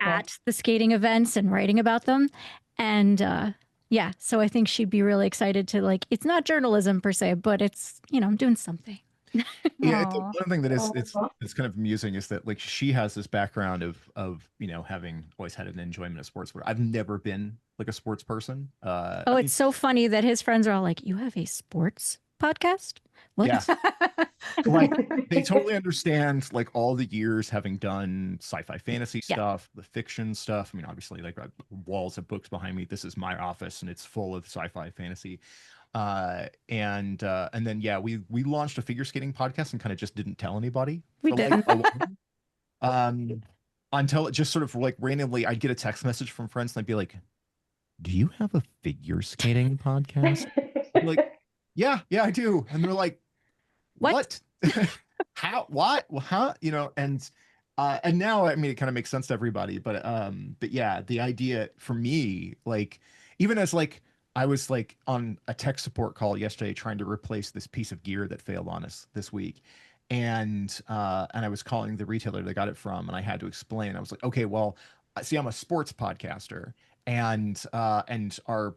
at the skating events and writing about them. And so I think she'd be really excited to like, it's not journalism per se, but it's, I'm doing something. Yeah, one thing that it's kind of amusing is that like she has this background of having always had an enjoyment of sports. I've never been like a sports person. It's so funny that his friends are all like, "You have a sports podcast?" What? Yeah, like they totally understand like all the years having done sci-fi fantasy stuff, the fiction stuff. I mean, obviously, like walls of books behind me. This is my office, and it's full of sci-fi fantasy. And then we launched a figure skating podcast and kind of just didn't tell anybody. We did. Until it just sort of like randomly I'd get a text message from friends and I'd be like, "Do you have a figure skating podcast?" I'm like, yeah, I do. And they're like, "What? How? What? Well, how?" And now I mean it kind of makes sense to everybody, but yeah, the idea for me, like even as like I was like on a tech support call yesterday trying to replace this piece of gear that failed on us this week. And I was calling the retailer that I got it from, and I had to explain. I was like, okay, well, see, I'm a sports podcaster, and our,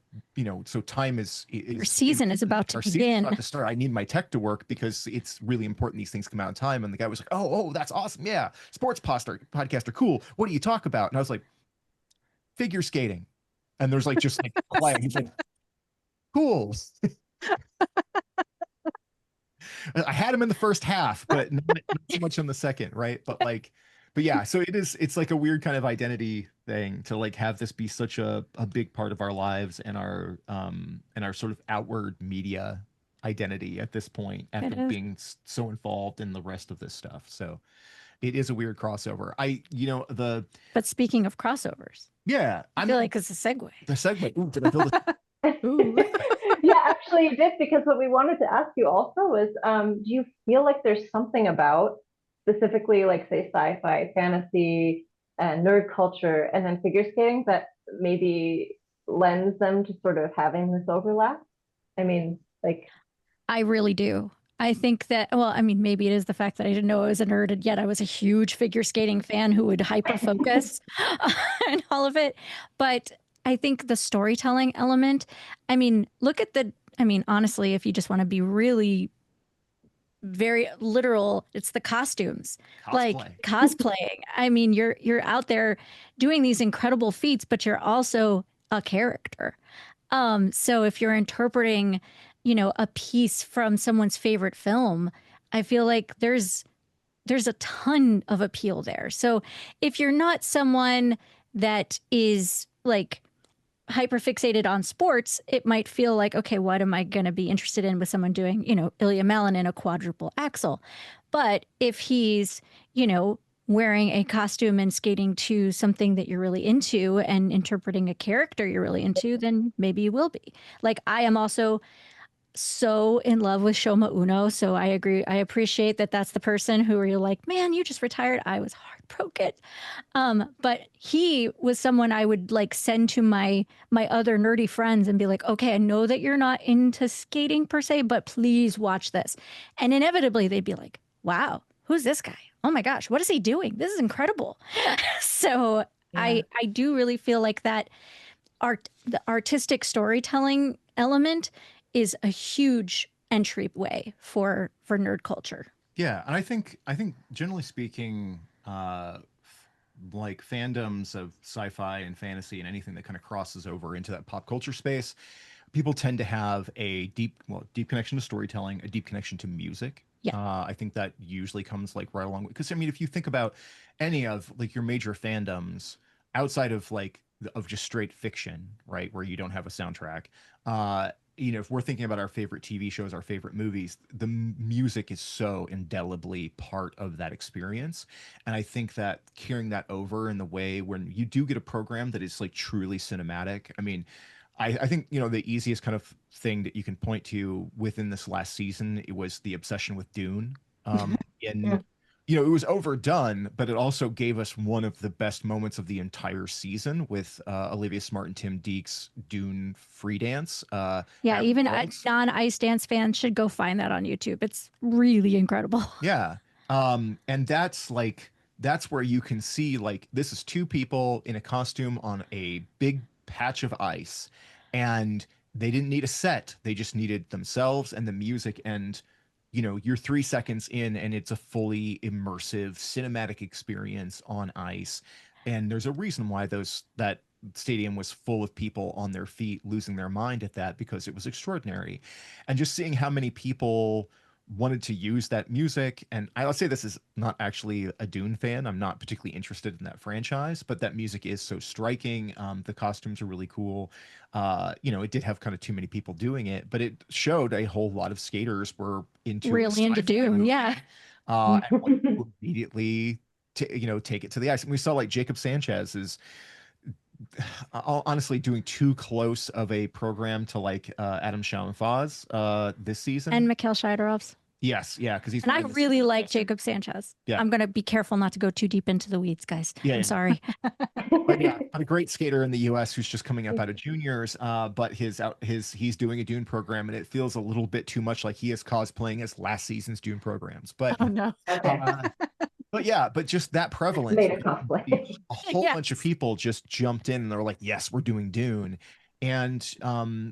so time is your season is about to begin. About to start. I need my tech to work because it's really important these things come out in time. And the guy was like, oh, that's awesome. Yeah. Sports podcaster. Cool. What do you talk about? And I was like, figure skating. And there's like, just like quiet. He's like, cool. I had him in the first half, but not so much in the second, right? But yeah, so it's like a weird kind of identity thing to like have this be such a big part of our lives and our sort of outward media identity at this point after being so involved in the rest of this stuff. So it is a weird crossover. But speaking of crossovers, yeah, I feel like it's a segue. The segue. Ooh, did I feel this? Ooh. Yeah, actually you did, because what we wanted to ask you also was, do you feel like there's something about specifically like say sci-fi, fantasy, and nerd culture, and then figure skating that maybe lends them to sort of having this overlap? I mean, like, I really do. I think that, well, I mean, maybe it is the fact that I didn't know I was a nerd, and yet I was a huge figure skating fan who would hyper focus on all of it. But I think the storytelling element, I mean, honestly, if you just want to be really very literal. It's the costumes, like Cosplay. cosplaying. I mean, you're out there doing these incredible feats, but you're also a character. So if you're interpreting, a piece from someone's favorite film, I feel like there's a ton of appeal there. So if you're not someone that is like hyper fixated on sports, it might feel like, okay, what am I going to be interested in with someone doing, Ilya Malin in a quadruple axel? But if he's, wearing a costume and skating to something that you're really into and interpreting a character you're really into, then maybe you will be. Like, I am also so in love with Shoma Uno. So I agree. I appreciate that that's the person who you're like, man, you just retired. I was heartbroken. But he was someone I would like send to my other nerdy friends and be like, okay, I know that you're not into skating per se, but please watch this. And inevitably they'd be like, wow, who's this guy? Oh my gosh, what is he doing? This is incredible. So Yeah. I do really feel like that the artistic storytelling element is a huge entryway for nerd culture. Yeah, and I think generally speaking, like fandoms of sci-fi and fantasy and anything that kind of crosses over into that pop culture space, people tend to have a deep connection to storytelling, a deep connection to music. Yeah. I think that usually comes like right along with, because I mean, if you think about any of like your major fandoms outside of like of just straight fiction, right, where you don't have a soundtrack, uh, if we're thinking about our favorite TV shows, our favorite movies, the music is so indelibly part of that experience. And I think that carrying that over in the way when you do get a program that is like truly cinematic, I mean, I think the easiest kind of thing that you can point to within this last season, it was the obsession with Dune. Yeah. And it was overdone, but it also gave us one of the best moments of the entire season with Olivia Smart and Tim Deek's Dune free dance. Yeah, At even Worlds. non-ice dance fans should go find that on YouTube. It's really incredible. Yeah. And that's where you can see like this is two people in a costume on a big patch of ice, and they didn't need a set. They just needed themselves and the music, and you're 3 seconds in and it's a fully immersive cinematic experience on ice. And there's a reason why that stadium was full of people on their feet losing their mind at that, because it was extraordinary. And just seeing how many people wanted to use that music. And I'll say this is not actually a Dune fan. I'm not particularly interested in that franchise, but that music is so striking. The costumes are really cool. It did have kind of too many people doing it, but it showed a whole lot of skaters were into Really into sci-fi Dune, movie, yeah. and wanted to immediately take it to the ice. And we saw like Jacob Sanchez is honestly doing too close of a program to like Adam Shaw-Foz this season. And Mikhail Shaidorov's. Yes, yeah, because he's And I playing this- really like Jacob Sanchez. Yeah. I'm going to be careful not to go too deep into the weeds, guys. Yeah, I'm yeah. sorry. but yeah, but a great skater in the U.S. who's just coming up out of juniors. But he's doing a Dune program, and it feels a little bit too much like he is cosplaying as last season's Dune programs. But Oh no. Okay. but just that prevalence, Made a cosplay. a whole bunch of people just jumped in and they're like, yes, we're doing Dune. And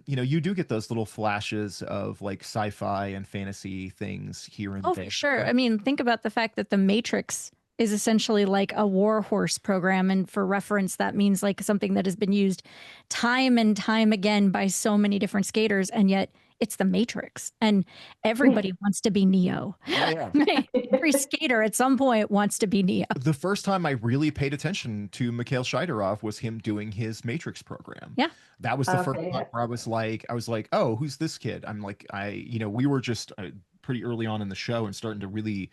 you do get those little flashes of like sci-fi and fantasy things here and Oh, there. for sure. I mean, think about the fact that the Matrix is essentially like a war horse program. And for reference, that means like something that has been used time and time again by so many different skaters. And yet it's the Matrix. And everybody wants to be Neo. Yeah. Every skater at some point wants to be Neo. The first time I really paid attention to Mikhail Shaidarov was him doing his Matrix program. Yeah. That was the first Okay, time where I was like, oh, who's this kid? I'm like, we were just pretty early on in the show and starting to really,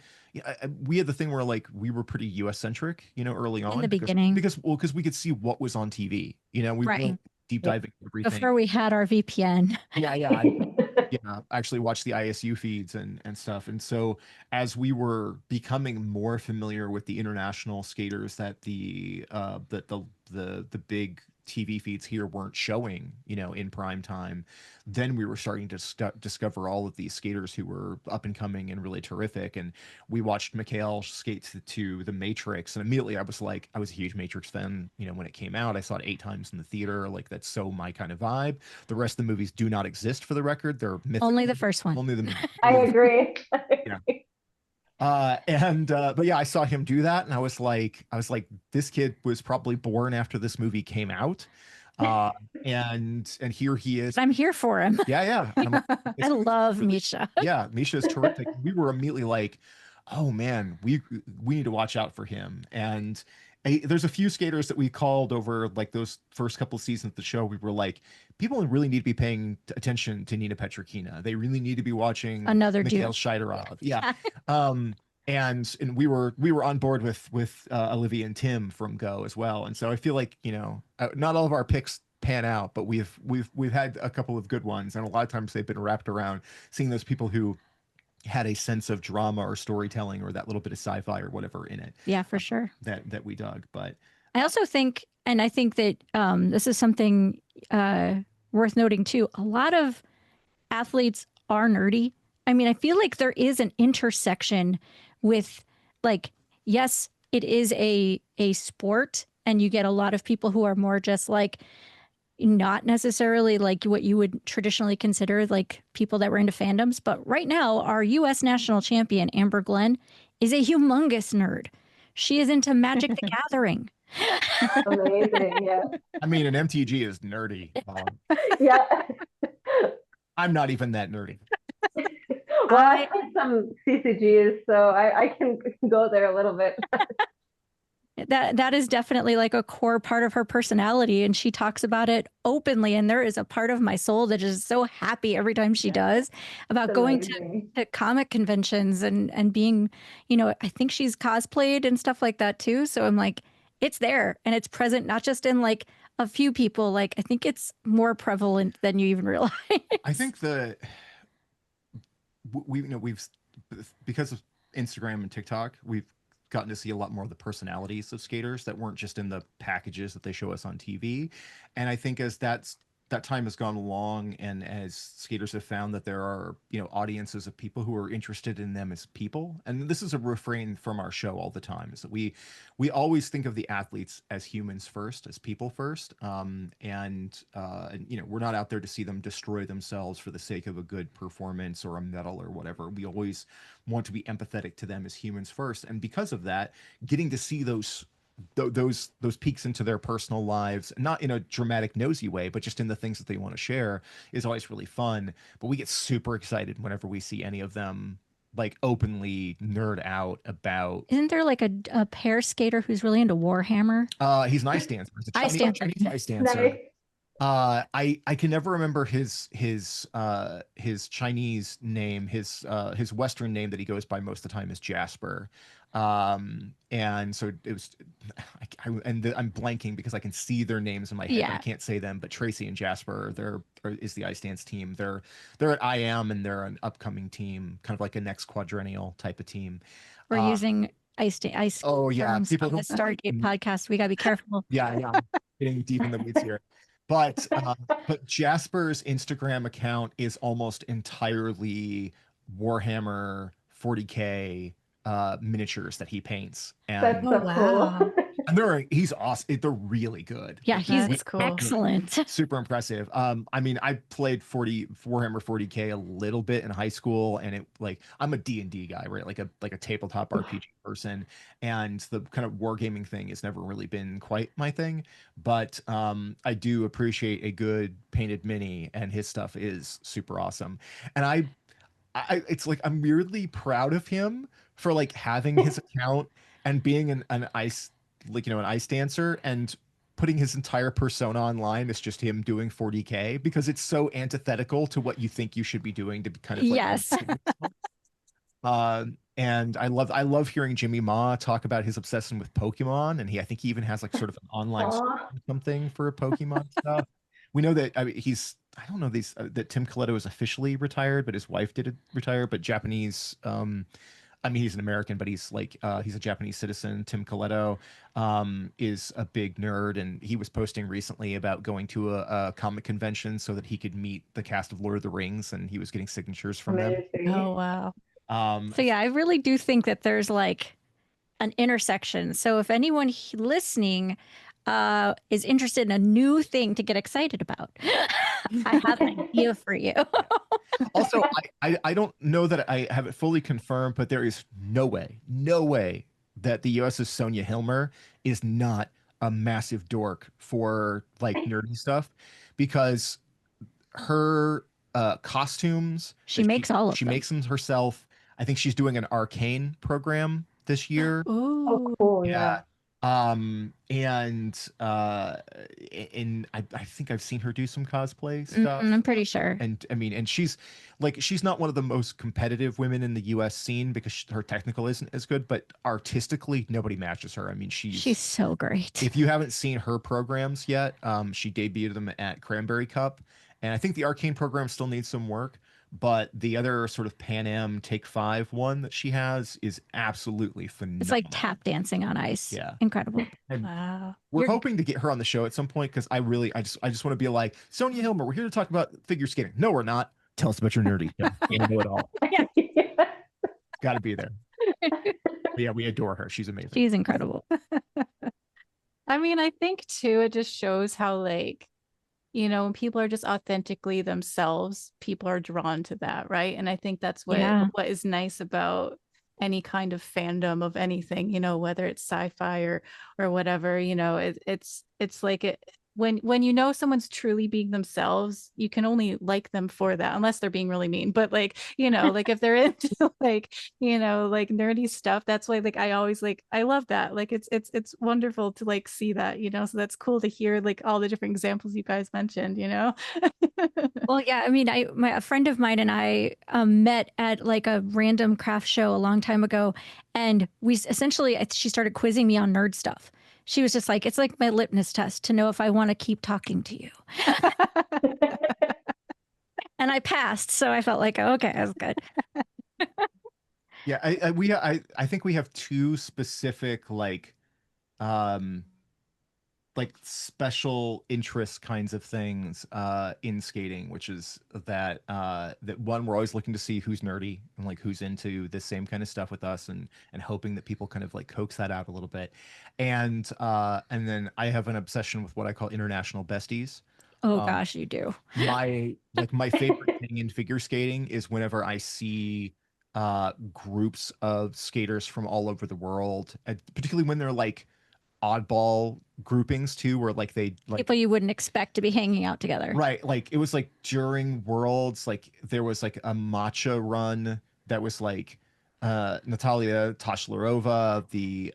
we had the thing where like we were pretty US centric, early on In the beginning. because we could see what was on TV. We Right. weren't deep diving into everything. Before we had our VPN. Yeah. I actually watched the ISU feeds and stuff. And so as we were becoming more familiar with the international skaters that the big TV feeds here weren't showing, in prime time, then we were starting to discover all of these skaters who were up and coming and really terrific. And we watched Mikhail skate to The Matrix, and immediately I was a huge Matrix fan. When it came out, I saw it 8 times in the theater. Like, that's so my kind of vibe. The rest of the movies do not exist, for the record. They're Only the first one. Only the. I agree. Yeah. But yeah, I saw him do that, and I was like, this kid was probably born after this movie came out. And here he is. I'm here for him. Yeah. I love Misha. Yeah, Misha is terrific. We were immediately like, oh man, we need to watch out for him. And there's a few skaters that we called over like those first couple of seasons of the show. We were like, people really need to be paying attention to Nina Petrokina. They really need to be watching Another Mikhail Shaidarov. Yeah. And we were on board with Olivia and Tim from Go as well. And so I feel like, not all of our picks pan out, but we've had a couple of good ones, and a lot of times they've been wrapped around seeing those people who had a sense of drama or storytelling or that little bit of sci-fi or whatever in it. Yeah, for sure. That we dug. But I also think, and I think that this is something worth noting too, a lot of athletes are nerdy. I mean, I feel like there is an intersection with, like, yes, it is a sport, and you get a lot of people who are more just like not necessarily like what you would traditionally consider like people that were into fandoms. But right now, our U.S. national champion, Amber Glenn, is a humongous nerd. She is into Magic the Gathering. Amazing, yeah. I mean, an MTG is nerdy. Yeah. I'm not even that nerdy. Well, I played some CCGs, so I can go there a little bit. That is definitely like a core part of her personality, and she talks about it openly. And there is a part of my soul that is so happy every time she does about going to comic conventions and being, I think she's cosplayed and stuff like that too. So I'm like, it's there and it's present, not just in like a few people. Like, I think it's more prevalent than you even realize. I think we've because of Instagram and TikTok, we've gotten to see a lot more of the personalities of skaters that weren't just in the packages that they show us on TV. And I think as that time has gone along, and as skaters have found that there are, audiences of people who are interested in them as people, and this is a refrain from our show all the time, is that we always think of the athletes as humans first, as people first. And we're not out there to see them destroy themselves for the sake of a good performance or a medal or whatever. We always want to be empathetic to them as humans first. And because of that, getting to see those peeks into their personal lives, not in a dramatic nosy way, but just in the things that they want to share, is always really fun. But we get super excited whenever we see any of them like openly nerd out about. Isn't there like a pair skater who's really into Warhammer? He's an ice dancer. Chinese ice dancer. Nice. I can never remember his Chinese name. His Western name that he goes by most of the time is Jasper. And so it was, I'm blanking because I can see their names in my head. Yeah. I can't say them, but Tracy and Jasper, is the ice dance team. They're at IM, and they're an upcoming team, kind of like a next quadrennial type of team. We're using ice. Oh yeah, people on the Stargate podcast. We gotta be careful. Yeah, getting deep in the weeds here. But Jasper's Instagram account is almost entirely Warhammer 40K miniatures that he paints. And That's so cool. and he's awesome. They're really good. Yeah, he's cool. Excellent. Super impressive. I mean, I played Warhammer 40K a little bit in high school, and I'm a D&D guy, right? Like a tabletop RPG person, and the kind of wargaming thing has never really been quite my thing. But I do appreciate a good painted mini, and his stuff is super awesome. And it's like I'm weirdly proud of him for like having his account and being an ice dancer, and putting his entire persona online is just him doing 40K, because it's so antithetical to what you think you should be doing to be kind of like, yes. And I love hearing Jimmy Ma talk about his obsession with Pokemon, and I think he even has like sort of an online something for Pokemon stuff. We know that I don't know that Tim Coletto is officially retired, but his wife did retire. But Japanese I mean, he's an American, but he's like he's a Japanese citizen. Tim Coletto is a big nerd, and he was posting recently about going to a comic convention so that he could meet the cast of Lord of the Rings, and he was getting signatures from them. Amazing. Oh, wow. So yeah, I really do think that there's like an intersection. So if anyone listening is interested in a new thing to get excited about, I have an idea for you. Also, I don't know that I have it fully confirmed, but there is no way that the US's Sonia Hilmer is not a massive dork for like nerdy stuff, because her costumes, She makes all of she them. makes them herself. I think she's doing an Arcane program this year. Oh, Ooh. cool. Yeah. Yeah. And I think I've seen her do some cosplay stuff. I'm pretty sure. And I mean, and she's not one of the most competitive women in the US scene because her technical isn't as good, but artistically nobody matches her. I mean, She's so great. if you haven't seen her programs yet, she debuted them at Cranberry Cup, and I think the Arcane program still needs some work, but the other sort of Pan Am Take 5 one that she has is absolutely phenomenal. It's like tap dancing on ice. Yeah. Incredible. And Wow. we're hoping to get her on the show at some point, because I just want to be like, Sonia Hilmer, we're here to talk about figure skating. No, we're not. Tell us about your nerdy stuff. You know it all. Got to be there. But yeah, we adore her. She's amazing. She's incredible. I mean, I think too, it just shows how, like, you know, when people are just authentically themselves, people are drawn to that, right? And I think that's what is nice about any kind of fandom of anything, you know, whether it's sci-fi or whatever, you know, it's like it when you know someone's truly being themselves, you can only like them for that, unless they're being really mean. But like, you know, like if they're into like, you know, like nerdy stuff, that's why like I always like I love that. Like it's wonderful to like see that, you know. So that's cool to hear like all the different examples you guys mentioned, you know. Well, yeah, I mean, a friend of mine and I met at like a random craft show a long time ago, and she started quizzing me on nerd stuff. She was just like, it's like my litmus test to know if I want to keep talking to you. And I passed, so I felt like, okay, that's good. Yeah, I think we have two specific like special interest kinds of things in skating, which is that that one, we're always looking to see who's nerdy and like who's into the same kind of stuff with us, and hoping that people kind of like coax that out a little bit. And then I have an obsession with what I call international besties. Oh gosh, you do. My favorite thing in figure skating is whenever I see groups of skaters from all over the world, and particularly when they're like oddball groupings too, where like they like people you wouldn't expect to be hanging out together. Right. Like it was like during Worlds, like there was like a matcha run that was like Natalia Toshlarova, the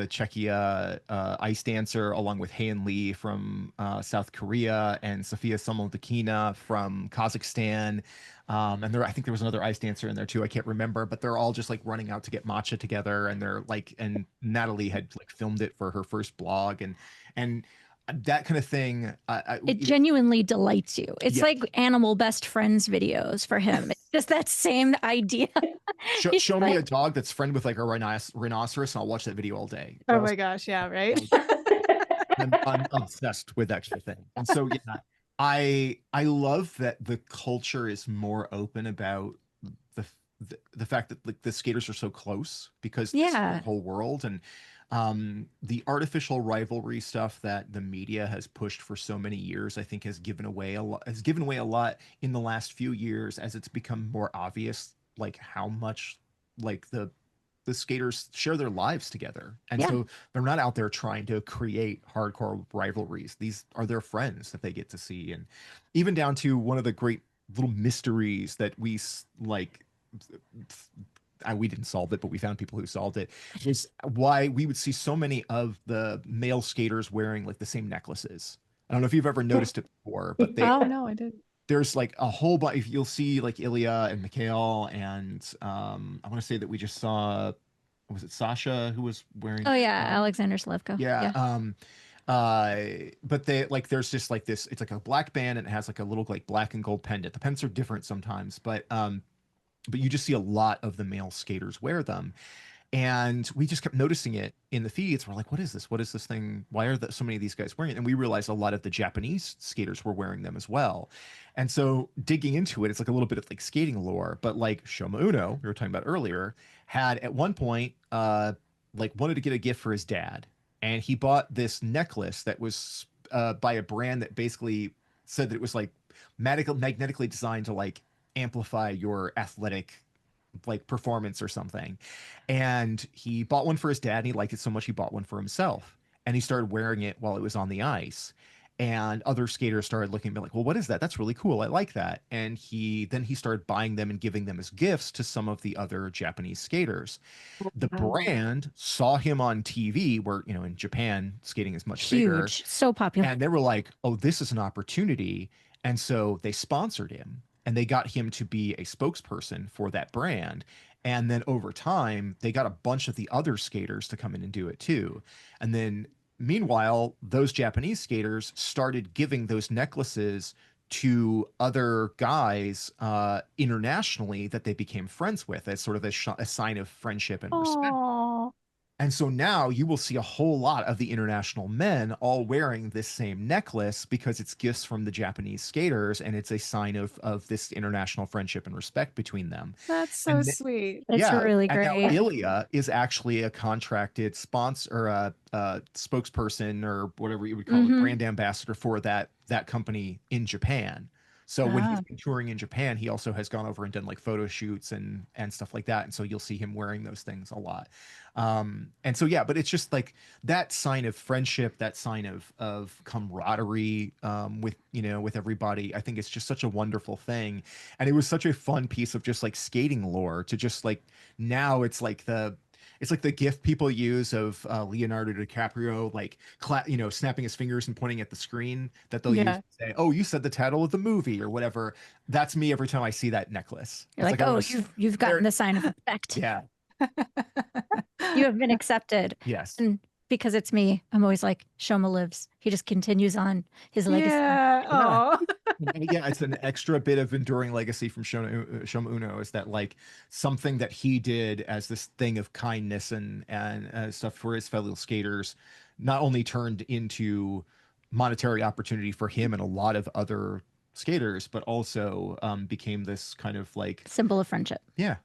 Czechia ice dancer, along with Hae-In Lee from South Korea, and Sofia Samolnikina from Kazakhstan. And I think there was another ice dancer in there too. I can't remember, but they're all just like running out to get matcha together, and they're like, and Natalie had like filmed it for her first blog, and that kind of thing. It genuinely delights you. It's Yeah. like animal best friends videos for him. It's just that same idea. Show me a dog that's friend with like a rhinoceros, and I'll watch that video all day. Oh my gosh, yeah, right. I'm obsessed with that kind of thing. And so yeah, I love that the culture is more open about the fact that like the skaters are so close, because it's the whole world. And the artificial rivalry stuff that the media has pushed for so many years, I think has given away a lot in the last few years, as it's become more obvious like how much like the skaters share their lives together. And so they're not out there trying to create hardcore rivalries. These are their friends that they get to see. And even down to one of the great little mysteries that we like, we didn't solve it, but we found people who solved it, is why we would see so many of the male skaters wearing like the same necklaces. I don't know if you've ever noticed it before, but Oh no, I didn't. there's like a whole bunch. You'll see like Ilya and Mikhail, and I want to say that we just saw, was it Sasha who was wearing? Oh yeah, Alexander Slevko. Yeah. But they like, there's just like this. It's like a black band, and it has like a little like black and gold pendant. The pendants are different sometimes, but but you just see a lot of the male skaters wear them. And we just kept noticing it in the feeds. We're like, what is this? What is this thing? Why are so many of these guys wearing it? And we realized a lot of the Japanese skaters were wearing them as well. And so digging into it, it's like a little bit of like skating lore, but like Shoma Uno, we were talking about earlier, had at one point like wanted to get a gift for his dad. And he bought this necklace that was by a brand that basically said that it was like magnetically designed to like amplify your athletic like performance or something. And he bought one for his dad and he liked it so much he bought one for himself. And he started wearing it while it was on the ice. And other skaters started looking at me like, well, what is that? That's really cool. I like that. And he started buying them and giving them as gifts to some of the other Japanese skaters. The Wow. brand saw him on TV, where, you know, in Japan, skating is much bigger. Huge, so popular. And they were like, oh, this is an opportunity. And so they sponsored him and they got him to be a spokesperson for that brand. And then over time, they got a bunch of the other skaters to come in and do it too. And then meanwhile, those Japanese skaters started giving those necklaces to other guys internationally that they became friends with as sort of a sign of friendship and respect. Oh, And so now you will see a whole lot of the international men all wearing this same necklace because it's gifts from the Japanese skaters and it's a sign of this international friendship and respect between them. That's so And sweet. it's yeah, really and now great. Ilya is actually a contracted sponsor or a spokesperson or whatever you would call it, Mhm. brand ambassador for that company in Japan. So when he's Ah. been touring in Japan, he also has gone over and done like photo shoots and stuff like that. And so you'll see him wearing those things a lot. And so yeah, but it's just like that sign of friendship, that sign of camaraderie with, you know, with everybody. I think it's just such a wonderful thing. And it was such a fun piece of just like skating lore to just like now it's like the gif people use of Leonardo DiCaprio, like, you know, snapping his fingers and pointing at the screen that they'll use Yeah. to say, "Oh, you said the title of the movie" or whatever. That's me every time I see that necklace. You're It's like, I oh, wanna you've gotten the sign of respect. yeah, You have been accepted. yes. And because it's me, I'm always like, Shoma lives. He just continues on his legacy. Yeah. Oh. And yeah, it's an extra bit of enduring legacy from Shoma Uno is that like something that he did as this thing of kindness and stuff for his fellow skaters not only turned into monetary opportunity for him and a lot of other skaters, but also became this kind of like Symbol of friendship. yeah.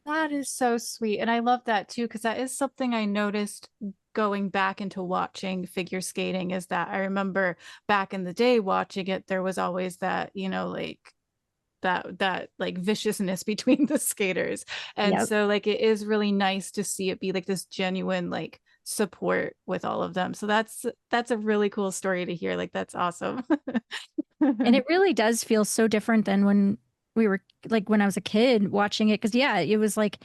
That is so sweet. And I love that too, because that is something I noticed going back into watching figure skating is that I remember back in the day watching it, there was always that, you know, like that like viciousness between the skaters. And Yep. so like it is really nice to see it be like this genuine like support with all of them. So that's a really cool story to hear. Like that's awesome. And it really does feel so different than when we were like when I was a kid watching it. Cause yeah, it was like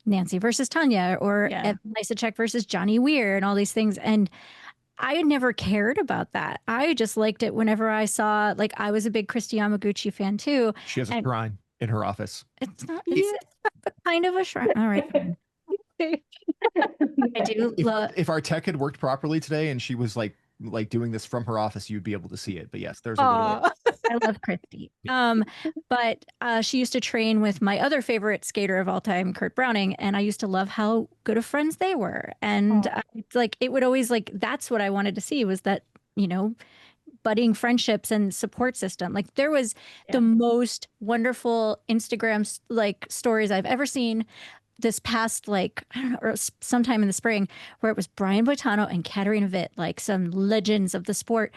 Nancy versus Tanya or Yeah. Lysacek versus Johnny Weir and all these things. And I had never cared about that. I just liked it whenever I saw, like, I was a big Christy Yamaguchi fan too. She has a And shrine in her office. it's not, it's kind of a shrine. All right. Fine. I do love, If our tech had worked properly today and she was like doing this from her office, you'd be able to see it. But yes, there's a little Aw. I love Christy. But she used to train with my other favorite skater of all time, Kurt Browning, and I used to love how good of friends they were. And it's like it would always like that's what I wanted to see was that, you know, budding friendships and support system. Like there was the most wonderful Instagram like stories I've ever seen this past like I don't know or sometime in the spring where it was Brian Boitano and Katarina Witt, like some legends of the sport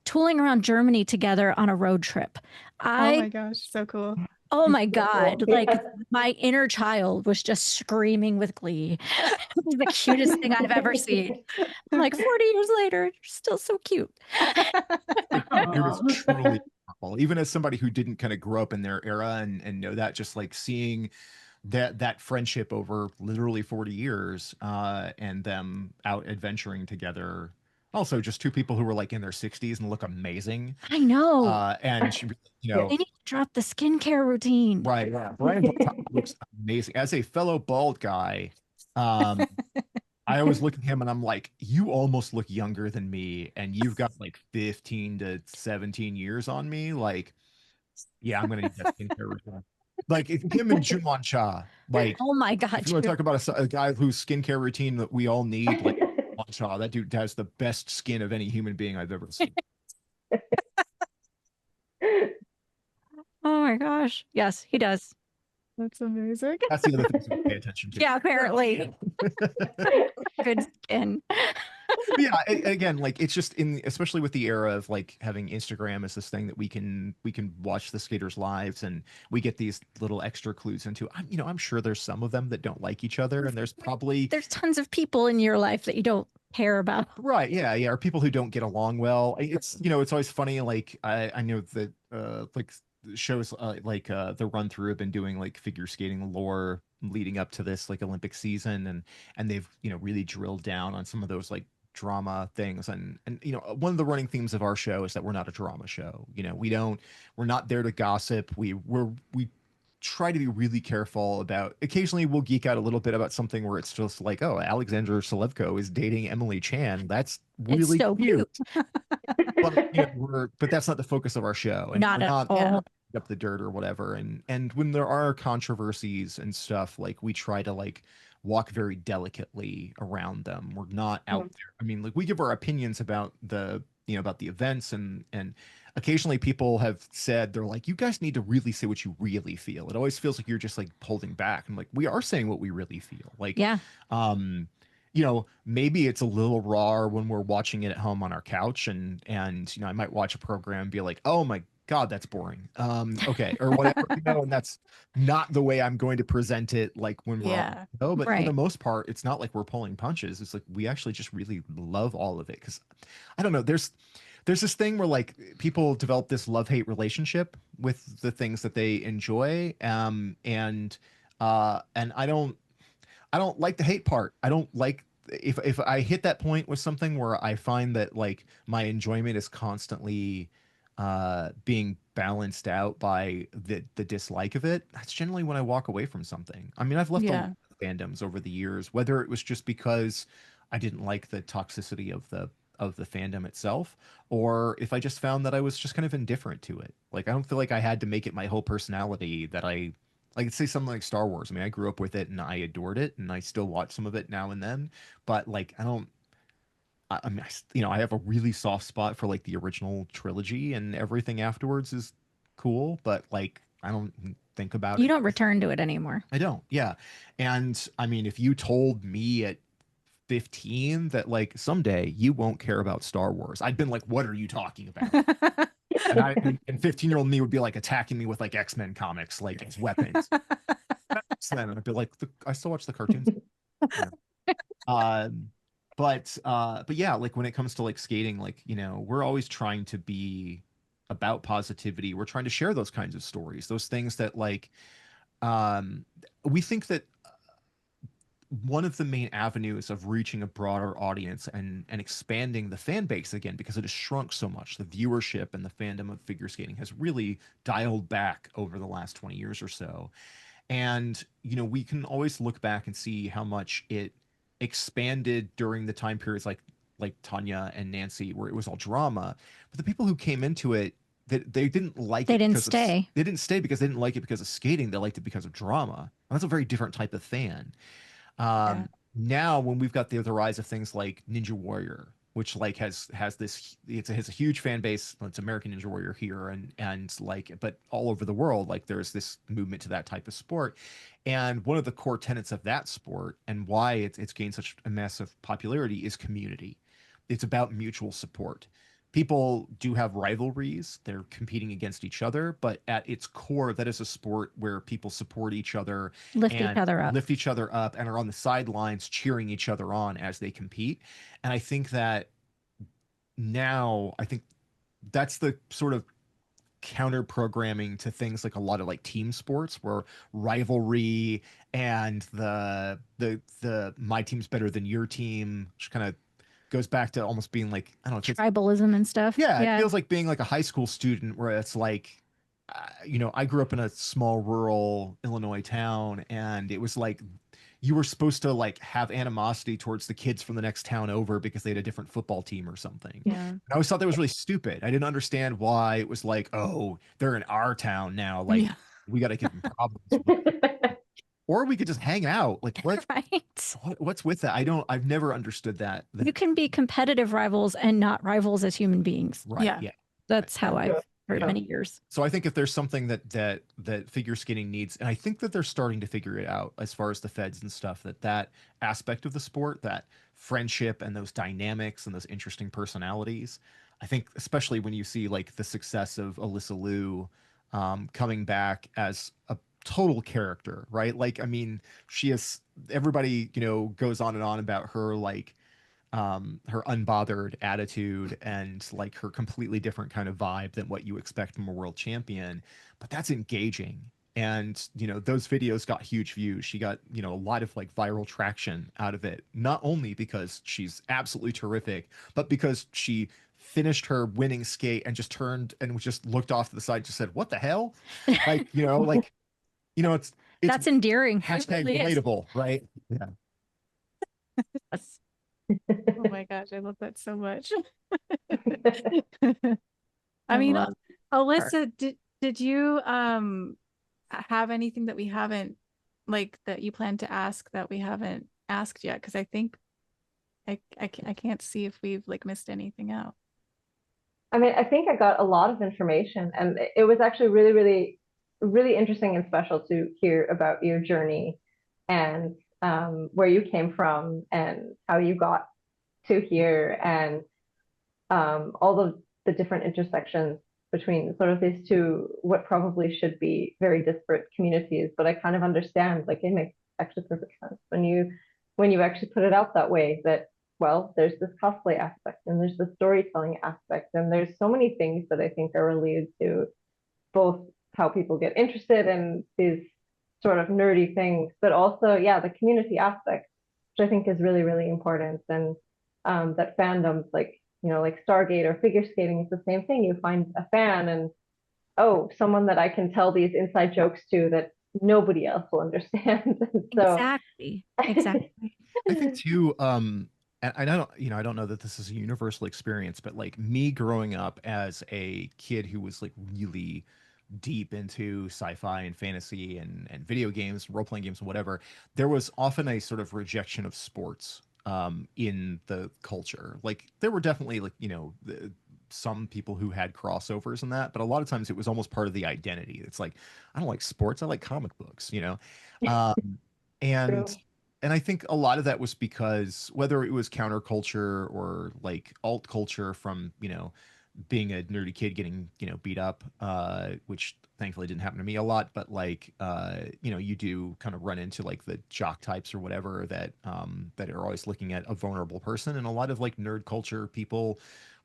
tooling around Germany together on a road trip. Oh my gosh, so cool. Oh my God. Yeah. Like my inner child was just screaming with glee. It was the cutest thing I've ever seen. I'm like 40 years later, you're still so cute. It was truly powerful. Even as somebody who didn't kind of grow up in their era and know that, just like seeing that friendship over literally 40 years and them out adventuring together. Also, just two people who were like in their 60s and look amazing. I know. And she, you know, They need to drop the skincare routine. right. Yeah. Brian Boitano looks amazing. As a fellow bald guy, I always look at him and I'm like, you almost look younger than me, and you've got like 15 to 17 years on me. Like, yeah, I'm gonna need that skincare routine. Like if him and Jumon Cha, like Oh my God. if you want to talk about a guy whose skincare routine that we all need, like Jumon Cha, that dude has the best skin of any human being I've ever seen. Oh my gosh. Yes, he does. That's amazing. That's the other thing to pay attention to. Yeah, apparently. Good skin. But yeah, again, like it's just especially with the era of like having Instagram as this thing that we can watch the skaters' lives, and we get these little extra clues into. I'm sure there's some of them that don't like each other, and there's tons of people in your life that you don't care about. Right, yeah, or people who don't get along well. It's it's always funny. Like I know that like shows like the run through have been doing like figure skating lore leading up to this like Olympic season, and they've really drilled down on some of those like drama things, and one of the running themes of our show is that we're not a drama show. We're not there to gossip. We try to be really careful about, occasionally we'll geek out a little bit about something where it's just like, oh, Alexander Selevko is dating Emily Chan, that's really so cute. but that's not the focus of our show, and Not we're at not all. up the dirt or whatever. And when there are controversies and stuff, like we try to like walk very delicately around them. We're not out there. I mean, like we give our opinions about the about the events, and occasionally people have said, they're like, you guys need to really say what you really feel. It always feels like you're just like holding back. I'm like, we are saying what we really feel. Like, Yeah. Maybe it's a little raw when we're watching it at home on our couch, and I might watch a program and be like, oh my God, that's boring. Okay, or whatever, and that's not the way I'm going to present it. Like when we're but for the most part, it's not like we're pulling punches. It's like we actually just really love all of it, because I don't know. There's this thing where like people develop this love-hate relationship with the things that they enjoy, and I don't like the hate part. I don't like if I hit that point with something where I find that like my enjoyment is constantly being balanced out by the dislike of it. That's generally when I walk away from something. I mean, I've left a lot of fandoms over the years, whether it was just because I didn't like the toxicity of the fandom itself, or if I just found that I was just kind of indifferent to it. Like I don't feel like I had to make it my whole personality that I like, say something like Star Wars. I mean, I grew up with it and I adored it, and I still watch some of it now and then. But like, I don't. I mean, I have a really soft spot for like the original trilogy, and everything afterwards is cool. But like, I don't think about it. You don't return to it anymore. I don't. Yeah, and I mean, if you told me at 15 that like someday you won't care about Star Wars, I'd been like, what are you talking about? And 15-year-old me would be like attacking me with like X-Men comics, like it's weapons. Then I'd be like, I still watch the cartoons. Yeah. But yeah, like when it comes to like skating, like we're always trying to be about positivity. We're trying to share those kinds of stories, those things that like we think that one of the main avenues of reaching a broader audience and expanding the fan base again, because it has shrunk so much. The viewership and the fandom of figure skating has really dialed back over the last 20 years or so. And, we can always look back and see how much it expanded during the time periods like Tanya and Nancy, where it was all drama. But the people who came into it, that they didn't like they it. Didn't stay. They didn't stay because they didn't like it because of skating. They liked it because of drama. And that's a very different type of fan. Now when we've got the rise of things like Ninja Warrior, which like has this, it has a huge fan base. It's American Ninja Warrior here, and like, but all over the world, like there's this movement to that type of sport. And one of the core tenets of that sport, and why it's gained such a massive popularity, is community. It's about mutual support. People do have rivalries. They're competing against each other, but at its core, that is a sport where people support each other, lift each other up, and are on the sidelines cheering each other on as they compete. And I think that now, that's the sort of counter programming to things like a lot of like team sports, where rivalry and the my team's better than your team, which kind of goes back to almost being like, I don't know, tribalism and stuff. Yeah, it feels like being like a high school student, where it's like, I grew up in a small rural Illinois town, and it was like you were supposed to like have animosity towards the kids from the next town over because they had a different football team or something. Yeah. And I always thought that was really stupid. I didn't understand why it was like, oh, they're in our town now. Like, we got to give him problems. Or we could just hang out. Like Right. what's with that? I've never understood that. You can be competitive rivals and not rivals as human beings. Right. Yeah. Yeah. That's how I've heard Yeah. many years. So I think if there's something that figure skating needs, and I think that they're starting to figure it out as far as the feds and stuff, that aspect of the sport, that friendship and those dynamics and those interesting personalities, I think especially when you see like the success of Alyssa Liu coming back as a total character, right? Like, I mean, she is, everybody, goes on and on about her, like, her unbothered attitude and like her completely different kind of vibe than what you expect from a world champion. But that's engaging. And, those videos got huge views. She got, a lot of like viral traction out of it, not only because she's absolutely terrific, but because she finished her winning skate and just turned and just looked off to the side, and just said, "What the hell?" Like, it's That's endearing. hashtag It really is. relatable, right? Yeah. Yes. Oh my gosh, I love that so much. I mean, love Alyssa, did you have anything that we haven't, like, that you plan to ask that we haven't asked yet? Because I think I can't see if we've like missed anything out. I mean, I think I got a lot of information, and it was actually really, really, really interesting and special to hear about your journey and where you came from and how you got to here, and all the different intersections between sort of these two, what probably should be very disparate communities. But I kind of understand, like, it makes actually perfect sense when you actually put it out that way, that well, there's this cosplay aspect and there's the storytelling aspect, and there's so many things that I think are related to both how people get interested in these sort of nerdy things, but also, yeah, the community aspect, which I think is really, really important. And that fandoms, like, like Stargate or figure skating, is the same thing. You find a fan, and oh, someone that I can tell these inside jokes to that nobody else will understand. So Exactly. Exactly. I think too, and I don't, I don't know that this is a universal experience, but like me growing up as a kid who was like really deep into sci-fi and fantasy and video games, role-playing games, and whatever, there was often a sort of rejection of sports in the culture. Like there were definitely like, some people who had crossovers and that, but a lot of times it was almost part of the identity. It's like, I don't like sports, I like comic books. Um, and true. and I think a lot of that was because whether it was counterculture or like alt culture from, being a nerdy kid getting, beat up, which thankfully didn't happen to me a lot, but like, you do kind of run into like the jock types or whatever that are always looking at a vulnerable person. And a lot of like nerd culture people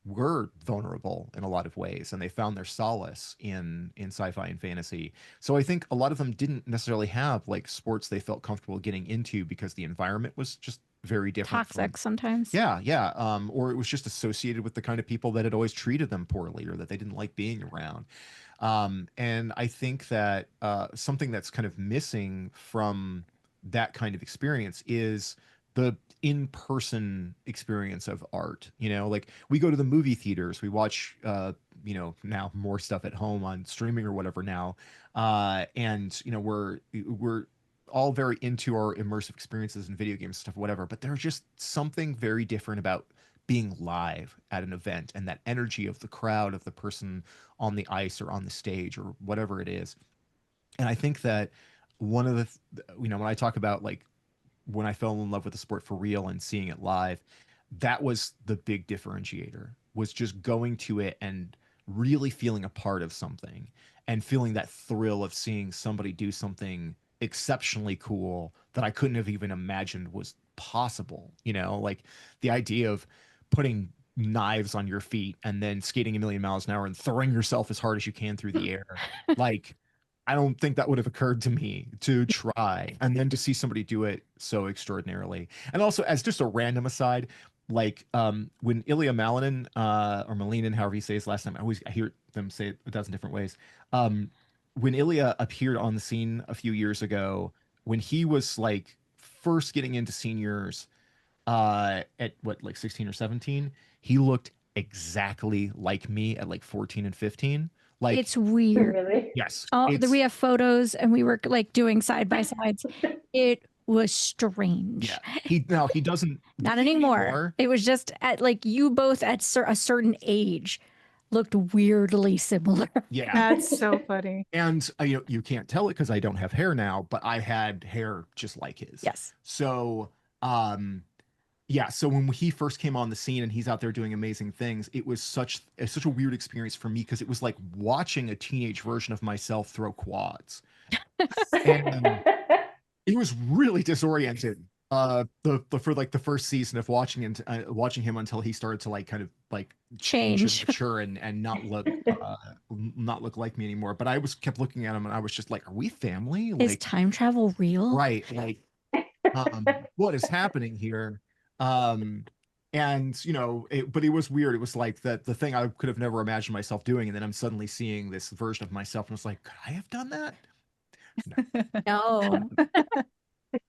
were vulnerable in a lot of ways, and they found their solace in sci-fi and fantasy. So I think a lot of them didn't necessarily have like sports they felt comfortable getting into because the environment was just very different Toxic sometimes. yeah, yeah. Or it was just associated with the kind of people that had always treated them poorly or that they didn't like being around. And I think that something that's kind of missing from that kind of experience is the in-person experience of art. Like we go to the movie theaters, we watch, now more stuff at home on streaming or whatever now. And, we're all very into our immersive experiences and video games stuff, whatever, but there's just something very different about being live at an event and that energy of the crowd, of the person on the ice or on the stage or whatever it is. And I think that one of when I talk about like when I fell in love with the sport for real and seeing it live, that was the big differentiator, was just going to it and really feeling a part of something and feeling that thrill of seeing somebody do something exceptionally cool that I couldn't have even imagined was possible. Like the idea of putting knives on your feet and then skating a million miles an hour and throwing yourself as hard as you can through the air. Like I don't think that would have occurred to me to try, and then to see somebody do it so extraordinarily. And also, as just a random aside, like when Ilya Malinin or Malinin, however you say his last name, I hear them say it a dozen different ways. When Ilya appeared on the scene a few years ago, when he was like first getting into seniors, at what, like 16 or 17, he looked exactly like me at like 14 and 15. Like, it's weird. Really? yes, Oh, it's, we have photos and we were like doing side by sides. It was strange. yeah. He doesn't Not anymore. anymore. It was just at like you both at a certain age looked weirdly similar. Yeah. That's so funny. And you can't tell it because I don't have hair now, but I had hair just like his. Yes. So, yeah. So when he first came on the scene and he's out there doing amazing things, it was such a weird experience for me because it was like watching a teenage version of myself throw quads, and it was really disoriented. For like the first season of watching him until he started to like kind of like change and Change. mature and not look like me anymore. But I kept looking at him and I was just like, are we family? Is Like, time travel real? right, like, what is happening here? And but it was weird. It was like the thing I could have never imagined myself doing, and then I'm suddenly seeing this version of myself, and it's like, could I have done that? No.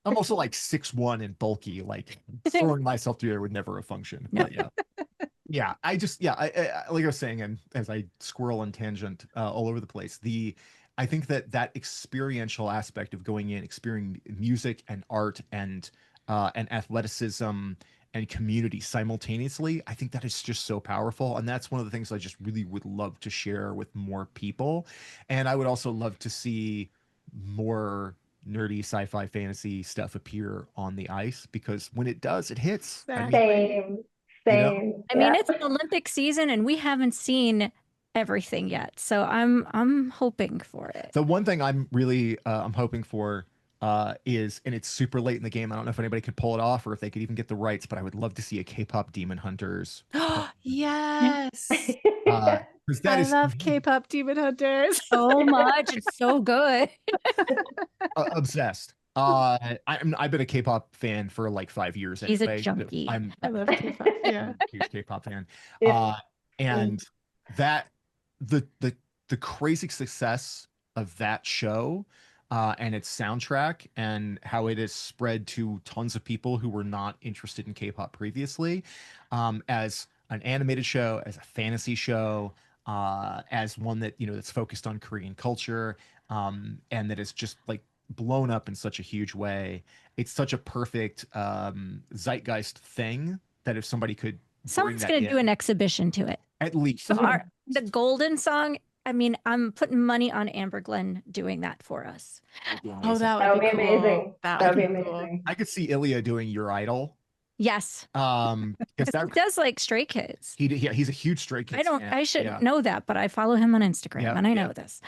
I'm also like 6'1" and bulky. Like throwing myself through there would never have functioned. No. But yeah. I like I was saying, and as I squirrel and tangent all over the place, I think that experiential aspect of going in, experiencing music and art and athleticism and community simultaneously, I think that is just so powerful. And that's one of the things I just really would love to share with more people. And I would also love to see more nerdy sci-fi fantasy stuff appear on the ice, because when it does, it hits. Same. I mean, it's an Olympic season and we haven't seen everything yet. So I'm hoping for it. The one thing I'm really I'm hoping for is, and it's super late in the game, I don't know if anybody could pull it off or if they could even get the rights, but I would love to see a K-pop Demon Hunters. Yes. Because that I is love K-pop Demon Hunters. So much. It's so good. obsessed. I've been a K-pop fan for like 5 years He's a anyway. junkie. I love K-pop. Yeah. a huge K-pop fan. Yeah. And that the crazy success of that show and its soundtrack and how it has spread to tons of people who were not interested in K-pop previously, as an animated show, as a fantasy show, as one that that's focused on Korean culture, and that is just like blown up in such a huge way. It's such a perfect zeitgeist thing that if somebody could Someone's going to do an exhibition to it. at least The Golden Song, I mean, I'm putting money on Amber Glenn doing that for us. Oh, that would be cool. amazing. That That would would be be cool. amazing. I could see Ilya doing Your Idol. Yes. Because He does like Stray Kids. he's a huge Stray Kids fan. I should Yeah. know that, but I follow him on Instagram Yeah, and I yeah. know this.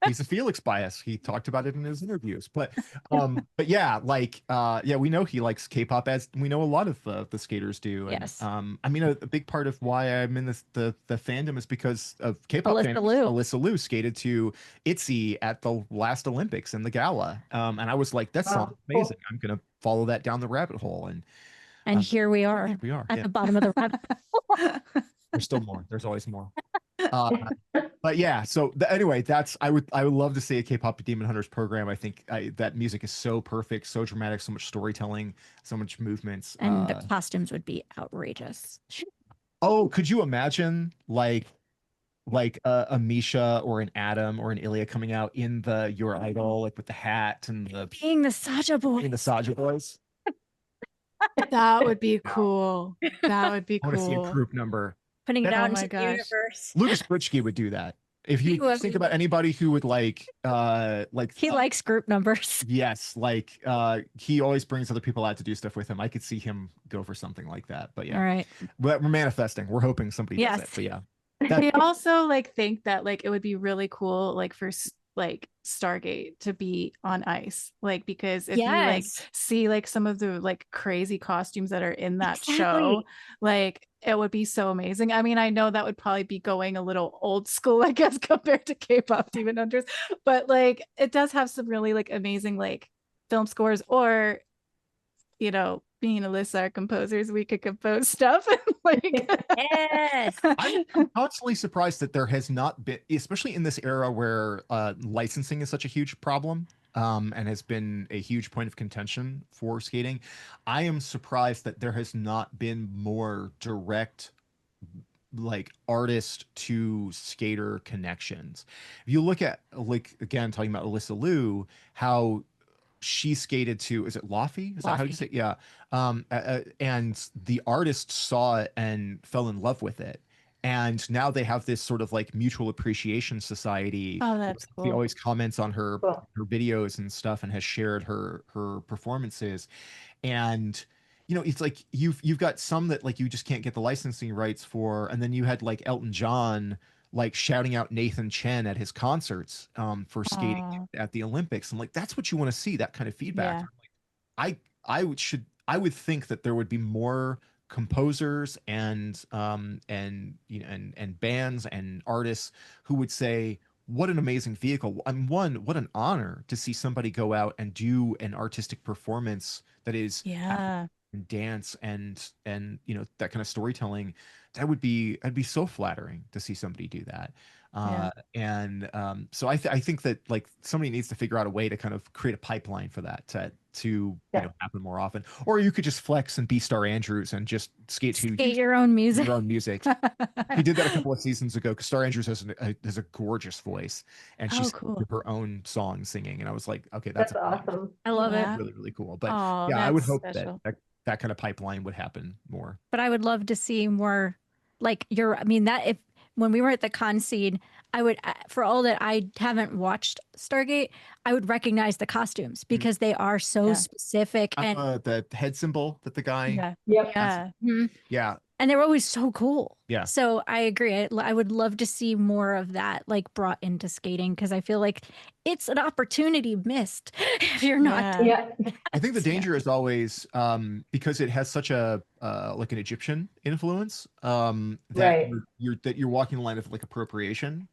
He's a Felix bias. He talked about it in his interviews. But yeah, we know he likes K-pop, as we know a lot of the skaters do. And, Yes. I mean, a big part of why I'm in the fandom is because of K-pop Alyssa fans. Liu. Alyssa Liu skated to ITZY at the last Olympics in the gala. And I was like, that sounds amazing. I'm gonna follow that down the rabbit hole. And here we are Here we are. at Yeah. the bottom of the rabbit hole. There's still more. There's always more. But yeah, so anyway, I would love to see a K-pop Demon Hunters program. I think that music is so perfect, so dramatic, so much storytelling, so much movements. And the costumes would be outrageous. Oh, could you imagine like a Misha or an Adam or an Ilya coming out in the Your Idol, like with the hat and Being the Saja boy. the Saja boys? That would be cool. That would be I want to see a cool. group number. Putting it Oh out my into the gosh. universe. Lucas Britschke would do that. If He you would. think about anybody who would He likes group numbers. yes, he always brings other people out to do stuff with him. I could see him go for something like that. But yeah, All right. but we're manifesting. We're hoping somebody does it. Yes. But yeah, I also think that it would be really cool for Stargate to be on ice, because if you see some of the crazy costumes that are in that show, it would be so amazing. I mean, I know that would probably be going a little old school, I guess, compared to K-pop Demon Hunters, but it does have some really amazing film scores, or being Alyssa, our composers, we could compose stuff. Yes. I'm constantly surprised that there has not been, especially in this era where licensing is such a huge problem, and has been a huge point of contention for skating. I am surprised that there has not been more direct like artist to skater connections. If you look at, like, again, talking about Alyssa Liu, how she skated to, is it Laffy? Is that how you say? Yeah. And the artist saw it and fell in love with it. And now they have this sort of like mutual appreciation society. Oh, that's He cool. always comments on Cool. her videos and stuff and has shared her performances. And it's like you've got some that like you just can't get the licensing rights for, and then you had like Elton John like shouting out Nathan Chen at his concerts for skating Aw. at the Olympics. I'm like, that's what you want to see, that kind of feedback. Yeah. I would think that there would be more composers and bands and artists who would say, what an amazing vehicle. What an honor to see somebody go out and do an artistic performance that is Yeah. and dance and that kind of storytelling. I'd be so flattering to see somebody do that. So I think that like somebody needs to figure out a way to kind of create a pipeline for that to happen more often. Or you could just flex and be Star Andrews and just skate your own music. your own music. He did that a couple of seasons ago because Star Andrews has a gorgeous voice, and she's cool. her own song singing, and I was like, okay, That's that's awesome. I love Yeah. it. really, really cool. But Oh, yeah, I would that's hope special. that kind of pipeline would happen more. But I would love to see more like that if when we were at the con scene, I would, for all that I haven't watched Stargate, I would recognize the costumes because they are so Yeah. specific and The head symbol that the guy, Yeah. Yep. Yeah. yeah, and they were always so cool. Yeah. So I agree. I would love to see more of that like brought into skating because I feel like it's an opportunity missed if you're not. Yeah. Yeah. I think the danger is always because it has such a like an Egyptian influence that Right. you're walking the line of like appropriation,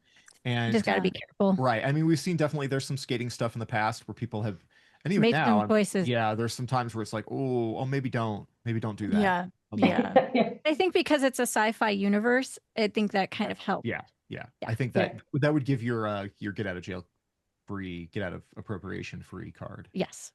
You and just got to be careful. right. I mean, we've seen definitely there's some skating stuff in the past where people have, and even Make now, some choices. yeah, there's some times where it's like, oh, maybe don't do that. Yeah. Yeah. I think because it's a sci-fi universe, I think that kind of helps. Yeah. Yeah. I think that would give your get out of jail free, get out of appropriation free card. Yes.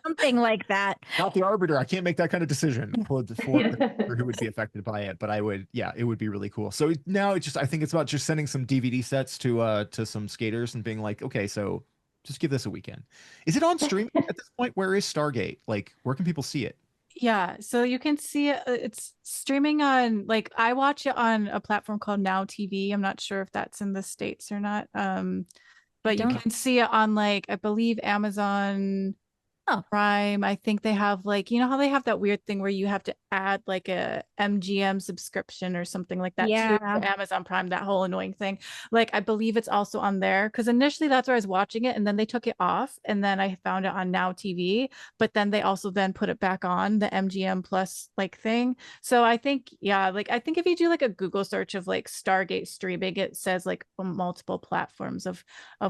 Something like that. Not the arbiter. I can't make that kind of decision for who would be affected by it, but I would. Yeah, it would be really cool. So now it's just, I think it's about just sending some DVD sets to some skaters and being like, okay, so just give this a weekend. Is it on streaming at this point? Where is Stargate? Like, where can people see it? Yeah, so you can see it. It's streaming on, like, I watch it on a platform called Now TV. I'm not sure if that's in the States or not. But you can see it on, like, I believe Amazon Prime. I think they have, like, you know how they have that weird thing where you have to add like a MGM subscription or something like that to Amazon Prime, that whole annoying thing. Like, I believe it's also on there because initially that's where I was watching it and then they took it off and then I found it on Now TV, but then they also then put it back on the MGM Plus like thing. So I think, like, I think if you do like a Google search of like Stargate streaming, it says like multiple platforms of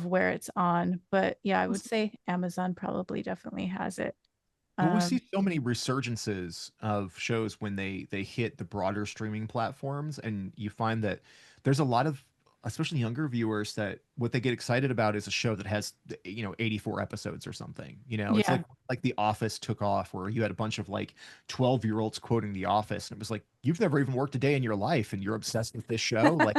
where it's on. But yeah, I would say Amazon probably definitely has it. Well, we see so many resurgences of shows when they hit the broader streaming platforms, and you find that there's a lot of, especially younger viewers, that what they get excited about is a show that has 84 episodes or something. It's like The Office took off, where you had a bunch of like 12-year-olds quoting The Office, and it was like, you've never even worked a day in your life and you're obsessed with this show. Like,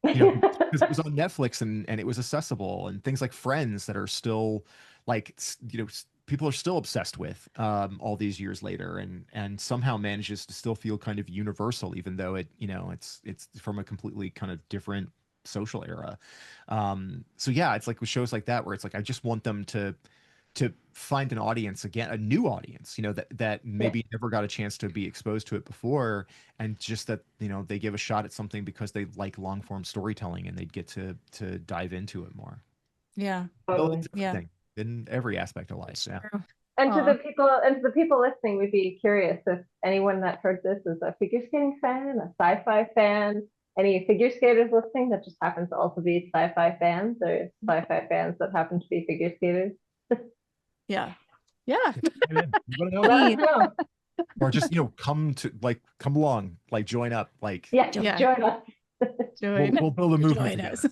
because it was on Netflix and it was accessible, and things like Friends that are still like, people are still obsessed with all these years later, and somehow manages to still feel kind of universal, even though it's from a completely kind of different social era. So yeah, it's like with shows like that where it's like, I just want them to find an audience again, a new audience, that maybe never got a chance to be exposed to it before, and just that they give a shot at something because they like long form storytelling and they'd get to dive into it more. Yeah. In every aspect of life. Yeah. And to the people listening, we'd be curious if anyone that heard this is a figure skating fan, a sci-fi fan, any figure skaters listening that just happen to also be sci-fi fans, or sci-fi fans that happen to be figure skaters. Yeah. Let us know. Or just come along, like join up, like join us. Join. we'll build a movement Join together. us.